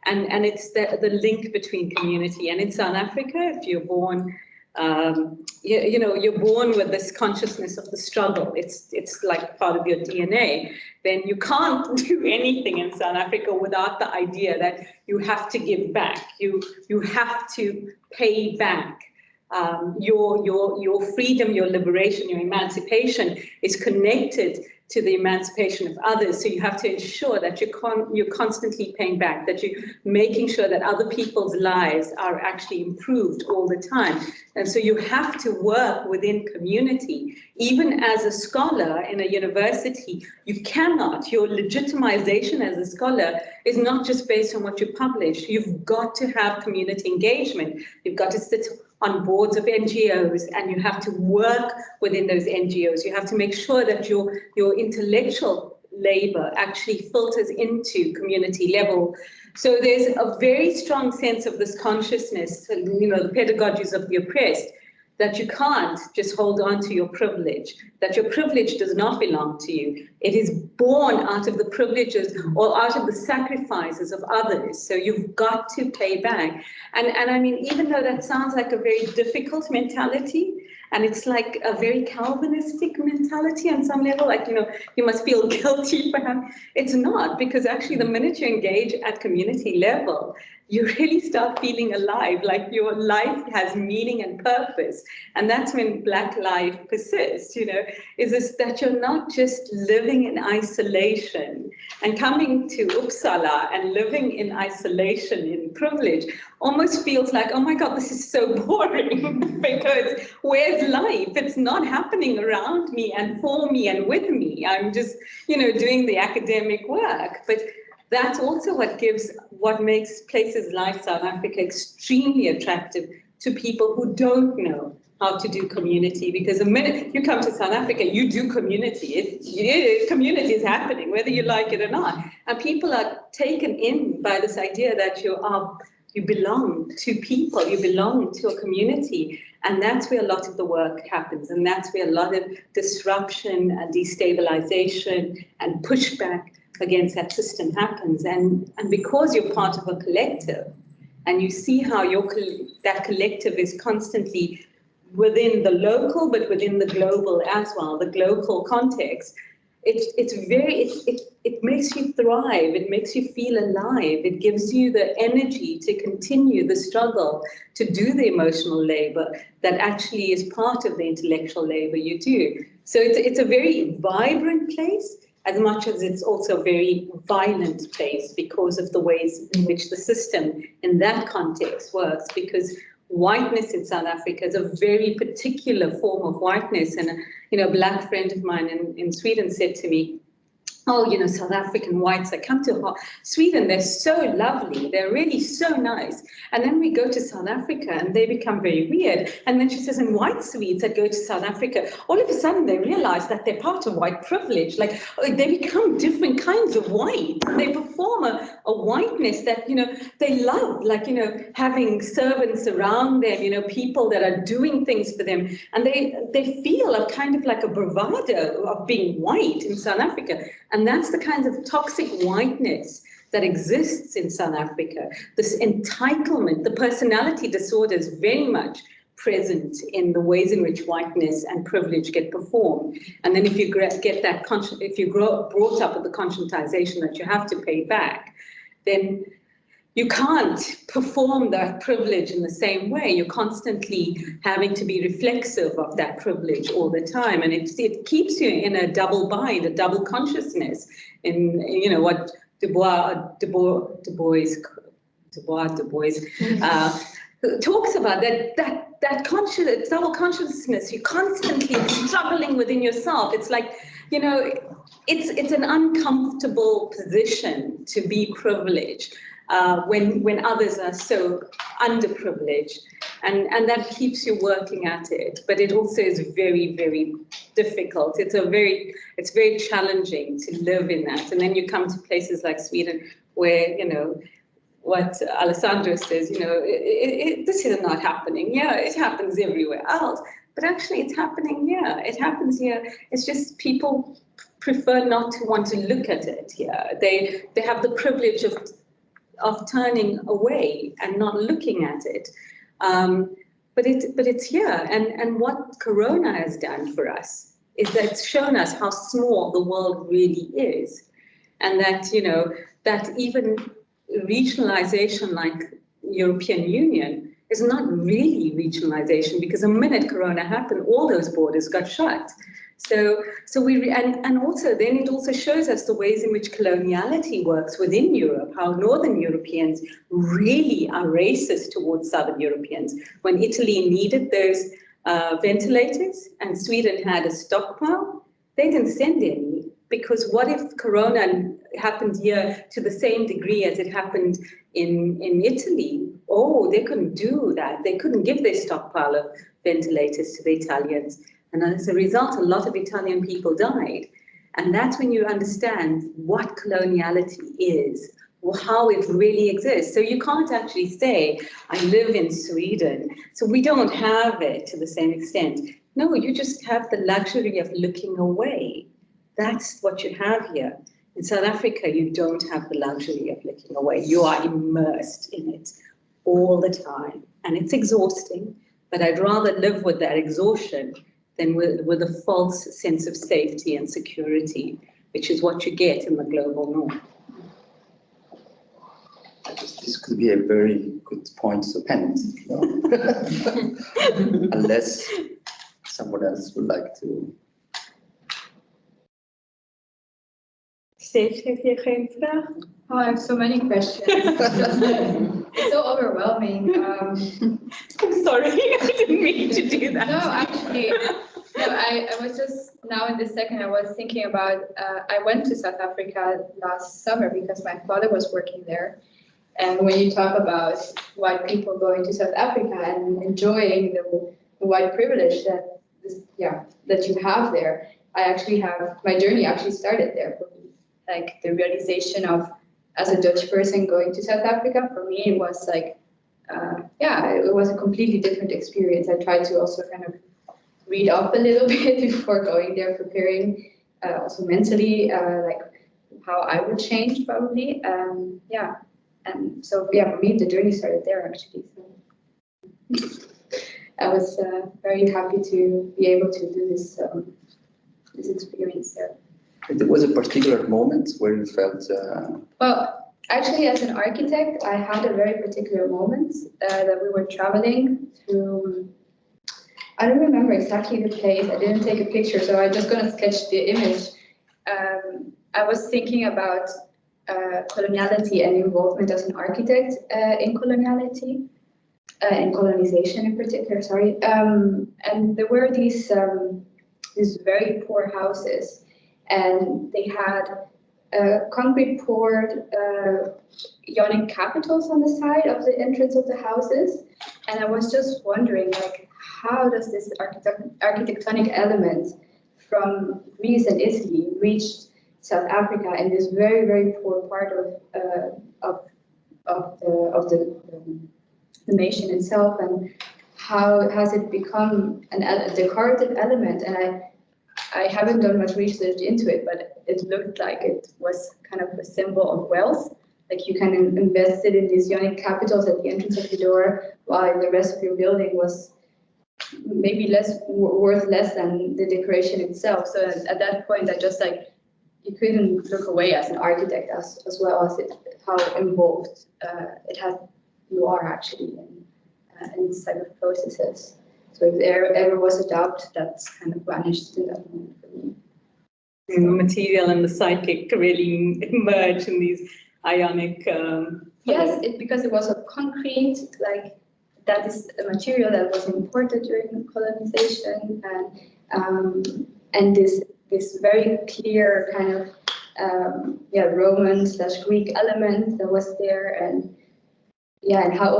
[SPEAKER 2] and it's the link between community. And in South Africa, if you're born, you're born with this consciousness of the struggle. It's like part of your DNA. Then you can't do anything in South Africa without the idea that you have to give back. You have to pay back. Your freedom, your liberation, your emancipation is connected to the emancipation of others. So you have to ensure that you're constantly paying back, that you're making sure that other people's lives are actually improved all the time. And so you have to work within community. Even as a scholar in a university, your legitimization as a scholar is not just based on what you publish. You've got to have community engagement. You've got to sit on boards of NGOs, and you have to work within those NGOs. You have to make sure that your intellectual labor actually filters into community level. So there's a very strong sense of this consciousness, the pedagogies of the oppressed, that you can't just hold on to your privilege, that your privilege does not belong to you. It is born out of the privileges or out of the sacrifices of others. So you've got to pay back. And I mean, even though that sounds like a very difficult mentality, and it's like a very Calvinistic mentality on some level, like, you must feel guilty for having, it's not, because actually the minute you engage at community level, you really start feeling alive, like your life has meaning and purpose. And that's when Black life persists, is this that you're not just living in isolation. And coming to Uppsala and living in isolation, in privilege, almost feels like, oh my God, this is so boring, because where's life? It's not happening around me and for me and with me. I'm just, doing the academic work. But that's also what makes places like South Africa extremely attractive to people who don't know how to do community, because the minute you come to South Africa, you do community. Community is happening, whether you like it or not. And people are taken in by this idea that you belong to people, you belong to a community. And that's where a lot of the work happens. And that's where a lot of disruption and destabilization and pushback against that system happens. And because you're part of a collective, and you see how that collective is constantly within the local, but within the global as well, the global context, it makes you thrive. It makes you feel alive. It gives you the energy to continue the struggle, to do the emotional labor that actually is part of the intellectual labor you do. So it's a very vibrant place, as much as it's also a very violent place because of the ways in which the system in that context works. Because whiteness in South Africa is a very particular form of whiteness. And a black friend of mine in Sweden said to me, oh, South African whites, that come to Sweden, they're so lovely. They're really so nice. And then we go to South Africa and they become very weird. And then she says, and white Swedes that go to South Africa, all of a sudden they realize that they're part of white privilege. Like they become different kinds of white. They perform a whiteness that, they love, like, having servants around them, people that are doing things for them. And they feel a kind of like a bravado of being white in South Africa. And that's the kind of toxic whiteness that exists in South Africa. This entitlement, the personality disorder is very much present in the ways in which whiteness and privilege get performed. And then if you get that, if you brought up with the conscientization that you have to pay back, then you can't perform that privilege in the same way. You're constantly having to be reflexive of that privilege all the time. And it keeps you in a double bind, a double consciousness in, what Du Bois talks about, that conscious, double consciousness. You're constantly struggling within yourself. It's like, it's an uncomfortable position to be privileged. When others are so underprivileged, and that keeps you working at it. But it also is very, very difficult. It's very challenging to live in that. And then you come to places like Sweden, where what Alessandro says, this is not happening. Yeah, it happens everywhere else, but actually it's happening here. It happens here. It's just people prefer not to want to look at it here. They have the privilege of turning away and not looking at it. But it's here. And what Corona has done for us is that it's shown us how small the world really is. And that, that even regionalization like European Union is not really regionalization, because the minute Corona happened, all those borders got shut. So and also then it also shows us the ways in which coloniality works within Europe, how Northern Europeans really are racist towards Southern Europeans. When Italy needed those ventilators and Sweden had a stockpile, they didn't send any, because what if Corona happened here to the same degree as it happened in Italy? Oh, they couldn't do that. They couldn't give their stockpile of ventilators to the Italians. And as a result, a lot of Italian people died. And that's when you understand what coloniality is, or how it really exists. So you can't actually say, I live in Sweden, so we don't have it to the same extent. No, you just have the luxury of looking away. That's what you have here. In South Africa, you don't have the luxury of looking away. You are immersed in it all the time. And it's exhausting, but I'd rather live with that exhaustion than with a false sense of safety and security, which is what you get in the global north.
[SPEAKER 1] This could be a very good point to end, unless someone else would like to.
[SPEAKER 2] Steve, heb je geen vraag?
[SPEAKER 8] Oh, I have so many questions. It's so overwhelming.
[SPEAKER 2] I'm sorry, I didn't mean to do that.
[SPEAKER 8] No, actually, I was just now in this second, I was thinking about, I went to South Africa last summer because my father was working there. And when you talk about white people going to South Africa and enjoying white privilege that that you have there. I actually have, my journey actually started there for me. Like the realization of, as a Dutch person going to South Africa, for me it was like, it was a completely different experience. I tried to also kind of read up a little bit before going there, preparing also mentally, like how I would change probably. And so for me the journey started there actually. So I was very happy to be able to do this this experience there.
[SPEAKER 1] There was a particular moment where you felt.
[SPEAKER 8] Well, actually, as an architect, I had a very particular moment that we were traveling to. I don't remember exactly the place. I didn't take a picture, so I'm just going to sketch the image. I was thinking about coloniality and involvement as an architect in coloniality, in colonization in particular. Sorry, and there were these very poor houses, and they had concrete poured Ionic capitals on the side of the entrance of the houses, and I was just wondering, like, how does this architectonic element from Greece and Italy reach South Africa in this very, very poor part of the nation itself, and how has it become a decorative element? And I haven't done much research into it, but it looked like it was kind of a symbol of wealth. Like you can invest it in these Ionic capitals at the entrance of the door, while the rest of your building was maybe worth less than the decoration itself. So at that point, I just you couldn't look away as an architect as well as how involved you are actually in this type of processes. So if there ever was a doubt, that's kind of vanished in that moment for me.
[SPEAKER 2] The material and the psychic really emerge in these Ionic.
[SPEAKER 8] Yes, because it was a concrete, like that is a material that was imported during colonization, and this very clear kind of Roman/Greek element that was there, and how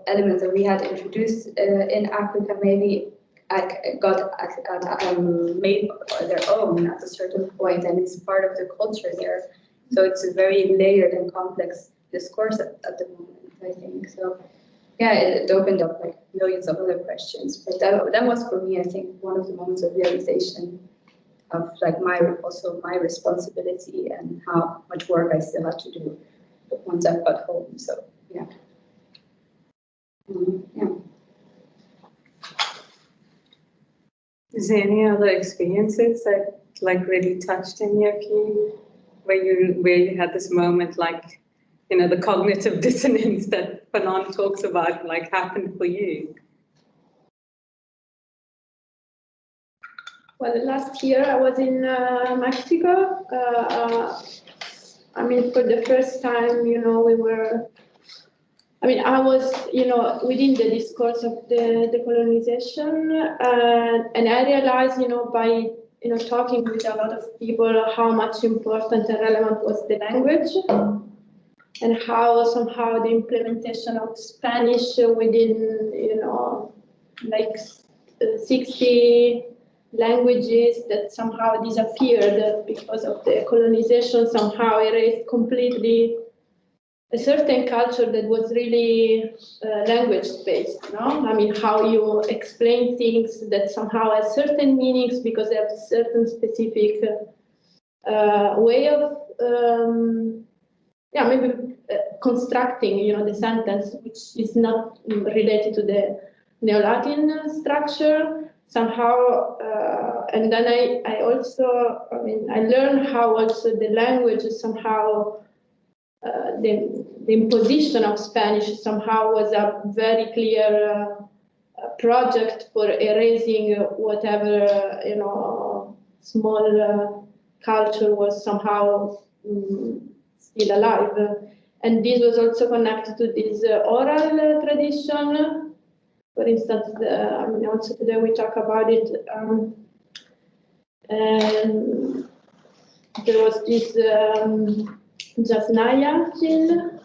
[SPEAKER 8] elements that we had introduced in Africa maybe got made their own at a certain point, and it's part of the culture there. So it's a very layered and complex discourse at the moment, I think. So it opened up like millions of other questions. But that was for me, I think, one of the moments of realization of like my responsibility and how much work I still have to do once I've got home. So
[SPEAKER 2] Is there any other experiences that like really touched any of you, where you had this moment, like, the cognitive dissonance that Fanon talks about, like happened for you?
[SPEAKER 6] Well, last year I was in Mexico. For the first time, we were. I was, within the discourse of the decolonization, and I realized, by talking with a lot of people, how much important and relevant was the language, and how somehow the implementation of Spanish within, 60 languages that somehow disappeared because of the colonization, somehow erased completely a certain culture that was really language-based, how you explain things that somehow have certain meanings because they have a certain specific way of, constructing, the sentence, which is not related to the Neo-Latin structure somehow. And then I also, I learned how also the language is somehow. The imposition of Spanish somehow was a very clear project for erasing whatever small culture was somehow still alive, and this was also connected to this oral tradition. For instance, also today we talk about it. And there was this. Jasnaya Jill,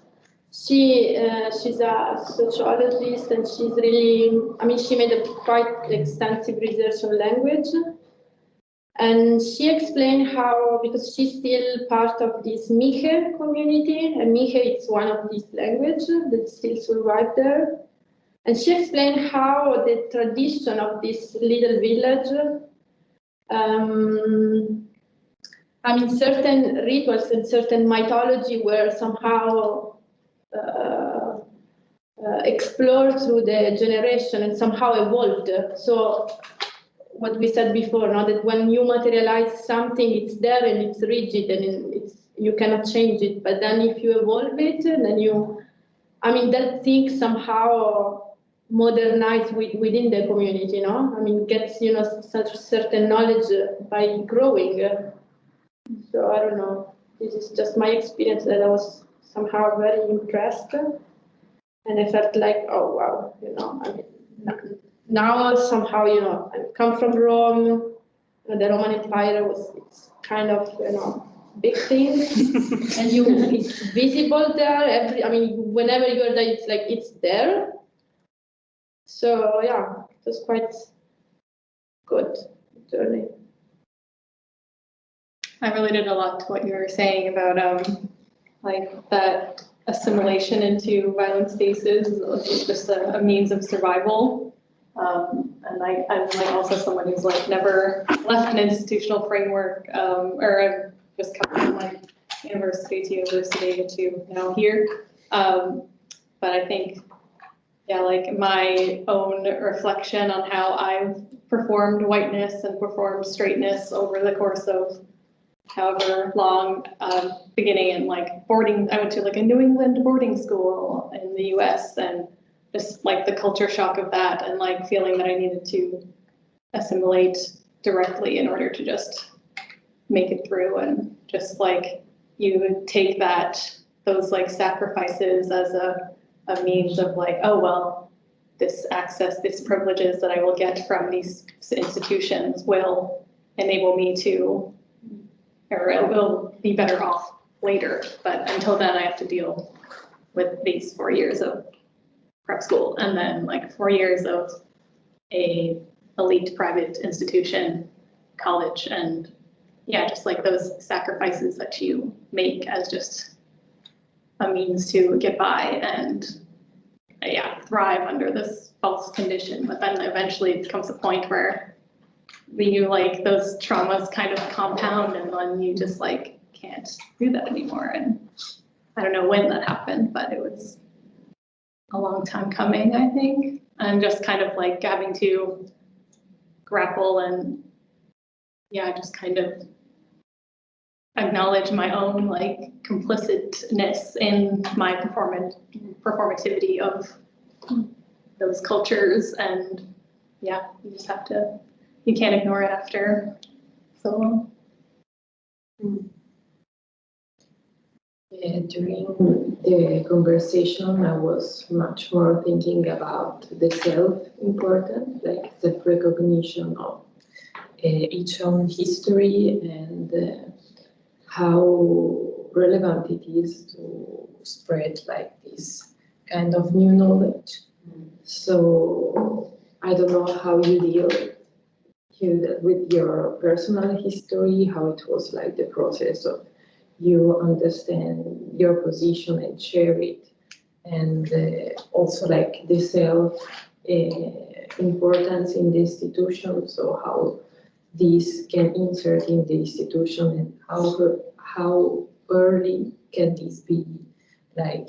[SPEAKER 8] she's a sociologist, and she's really, I mean, she made a quite extensive research on language. And she explained how, because she's still part of this Miche community, and Miche is one of these languages that still survive there. And she explained how the tradition of this little village, I mean, certain rituals and certain mythology were somehow explored through the generation and somehow evolved. So what we said before, no, that when you materialize something, it's there and it's rigid and you cannot change it. But then if you evolve it, then you, I mean, that thing somehow modernized within the community, no? I mean, gets, you know, such certain knowledge by growing. So I don't know, this is just my experience that I was somehow very impressed. And I felt like, oh, wow, you know, I mean, now somehow, you know, I come from Rome, the Roman Empire it's kind of, you know, big thing. And it's visible there. I mean, whenever you're there, it's like, it's there. So yeah, it was quite good journey.
[SPEAKER 6] I related a lot to what you were saying about like that assimilation into violent spaces is just a means of survival. And I'm like also someone who's like never left an institutional framework, or I've just come from like university to university to now here. But I think, yeah, like my own reflection on how I've performed whiteness and performed straightness over the course of however long, beginning in like boarding, I went to like a New England boarding school in the US, and just like the culture shock of that, and like feeling that I needed to assimilate directly in order to just make it through. And just like you would take those like sacrifices as a means of like, oh, well, this access, this privileges that I will get from these institutions will enable me to, or it will be better off later. But until then, I have to deal with these 4 years of prep school, and then like 4 years of a elite private institution, college, and yeah, just like those sacrifices that you make as just a means to get by and yeah, thrive under this false condition. But then eventually it comes a point where you like those traumas kind of compound, and then you just like can't do that anymore. And I don't know when that happened, but it was a long time coming, I think. I'm just kind of like having to grapple and yeah, just kind of acknowledge my own like complicitness in my performativity of those cultures. And yeah, you just have to, you can't ignore it after so long.
[SPEAKER 9] During the conversation, I was much more thinking about the self-important, like self-recognition of each own history and how relevant it is to spread like this kind of new knowledge. So I don't know how you deal with your personal history, how it was like the process of you understand your position and share it, and also like the self importance in the institution, so how this can insert in the institution, and how early can this be like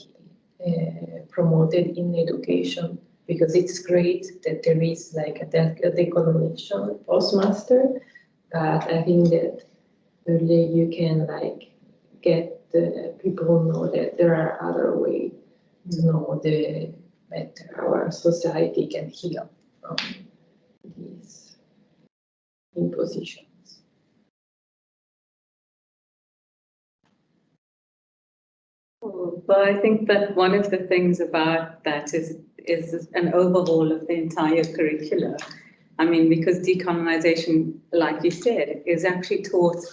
[SPEAKER 9] promoted in education, because it's great that there is like a decolonization postmaster, but I think that early you can like get the people know that there are other ways to know the better our society can heal from these impositions.
[SPEAKER 2] Well, I think that one of the things about that is an overhaul of the entire curricula. I mean, because decolonization, like you said, is actually taught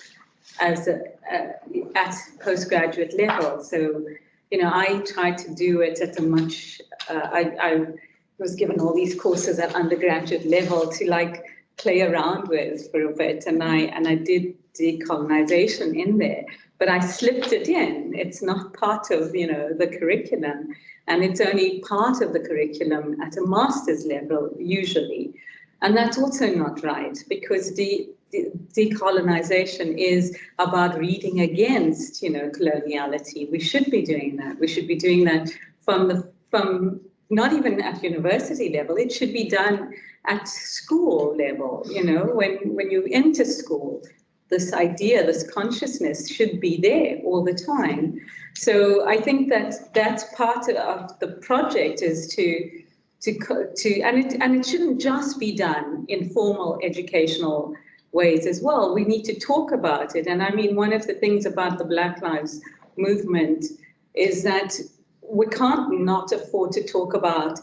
[SPEAKER 2] as at postgraduate level. So I tried to do it at a much, I was given all these courses at undergraduate level to like play around with for a bit, and I did decolonization in there, but I slipped it in. It's not part of, the curriculum, and it's only part of the curriculum at a master's level usually. And that's also not right, because decolonization is about reading against, coloniality. We should be doing that. We should be doing that from not even at university level. It should be done at school level. When you enter school, this idea, this consciousness should be there all the time. So I think that that's part of the project, is and it shouldn't just be done in formal educational ways as well. We need to talk about it. And I mean, one of the things about the Black Lives Movement is that we can't not afford to talk about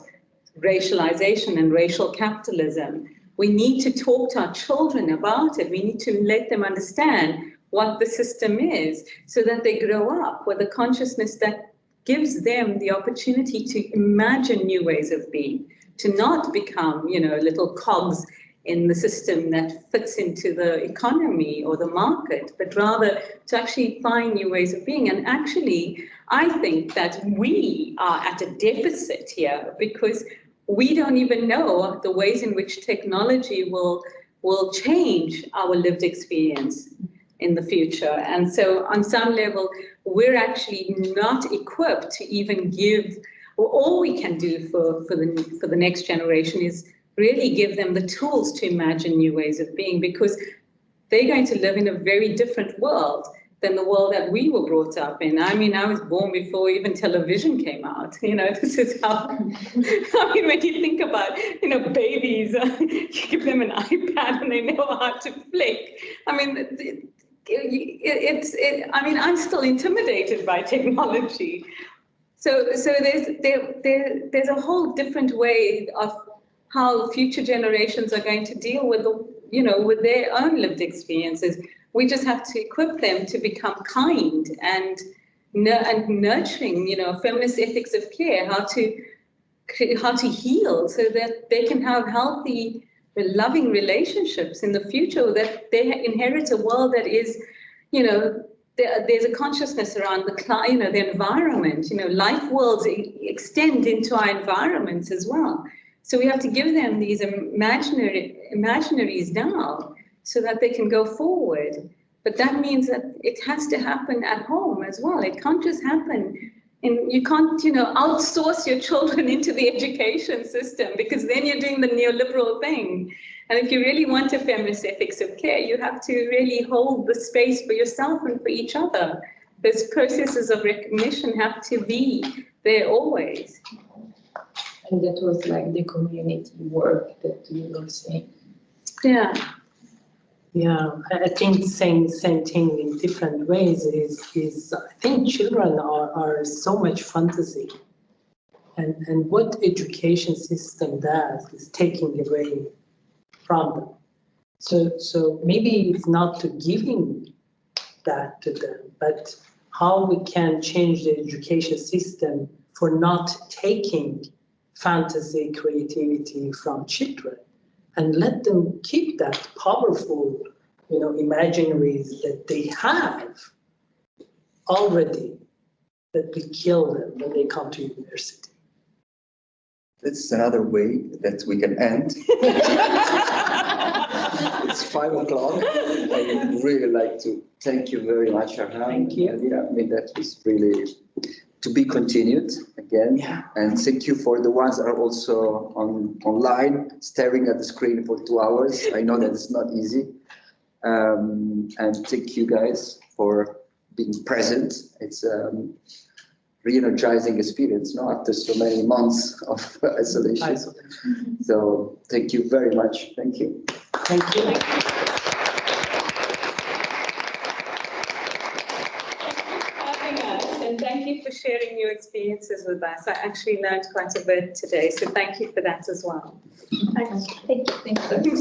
[SPEAKER 2] racialization and racial capitalism. We need to talk to our children about it. We need to let them understand what the system is, so that they grow up with a consciousness that gives them the opportunity to imagine new ways of being, to not become, little cogs in the system that fits into the economy or the market, but rather to actually find new ways of being. And actually, I think that we are at a deficit here, because we don't even know the ways in which technology will change our lived experience in the future. And so on some level, we're actually not equipped to even give, or all we can do for the next generation is really give them the tools to imagine new ways of being, because they're going to live in a very different world than the world that we were brought up in. I mean, I was born before even television came out. This is how, I mean, when you think about, babies, you give them an iPad and they know how to flick. I mean, I'm still intimidated by technology. So there's a whole different way of how future generations are going to deal with with their own lived experiences. We just have to equip them to become kind and nurturing, feminist ethics of care, how to heal, so that they can have healthy, loving relationships in the future, that they inherit a world that is, there's a consciousness around the environment. Life worlds extend into our environments as well. So we have to give them these imaginaries now, so that they can go forward. But that means that it has to happen at home as well. It can't just happen. And you can't, outsource your children into the education system, because then you're doing the neoliberal thing. And if you really want a feminist ethics of care, you have to really hold the space for yourself and for each other. Those processes of recognition have to be there always.
[SPEAKER 9] And that was like the community work that you were saying.
[SPEAKER 2] Yeah.
[SPEAKER 3] Yeah, I think same thing in different ways is I think children are so much fantasy, and what education system does is taking away from them. So maybe it's not to giving that to them, but how we can change the education system for not taking fantasy, creativity from children, and let them keep that powerful, imaginaries that they have already, that we kill them when they come to university.
[SPEAKER 1] This is another way that we can end. It's 5 o'clock. I would really like to thank you very much, Shahram.
[SPEAKER 3] Thank you.
[SPEAKER 1] I mean, that was really to be continued again.
[SPEAKER 3] Yeah.
[SPEAKER 1] And thank you for the ones that are also online, staring at the screen for 2 hours. I know that it's not easy. And thank you guys for being present. It's re-energizing experience, after so many months of isolation. So thank you very much. Thank you.
[SPEAKER 3] Thank you.
[SPEAKER 2] And thank you for sharing your experiences with us. I actually learned quite a bit today, so thank you for that as well. Thanks.
[SPEAKER 7] Thank you.
[SPEAKER 1] Good.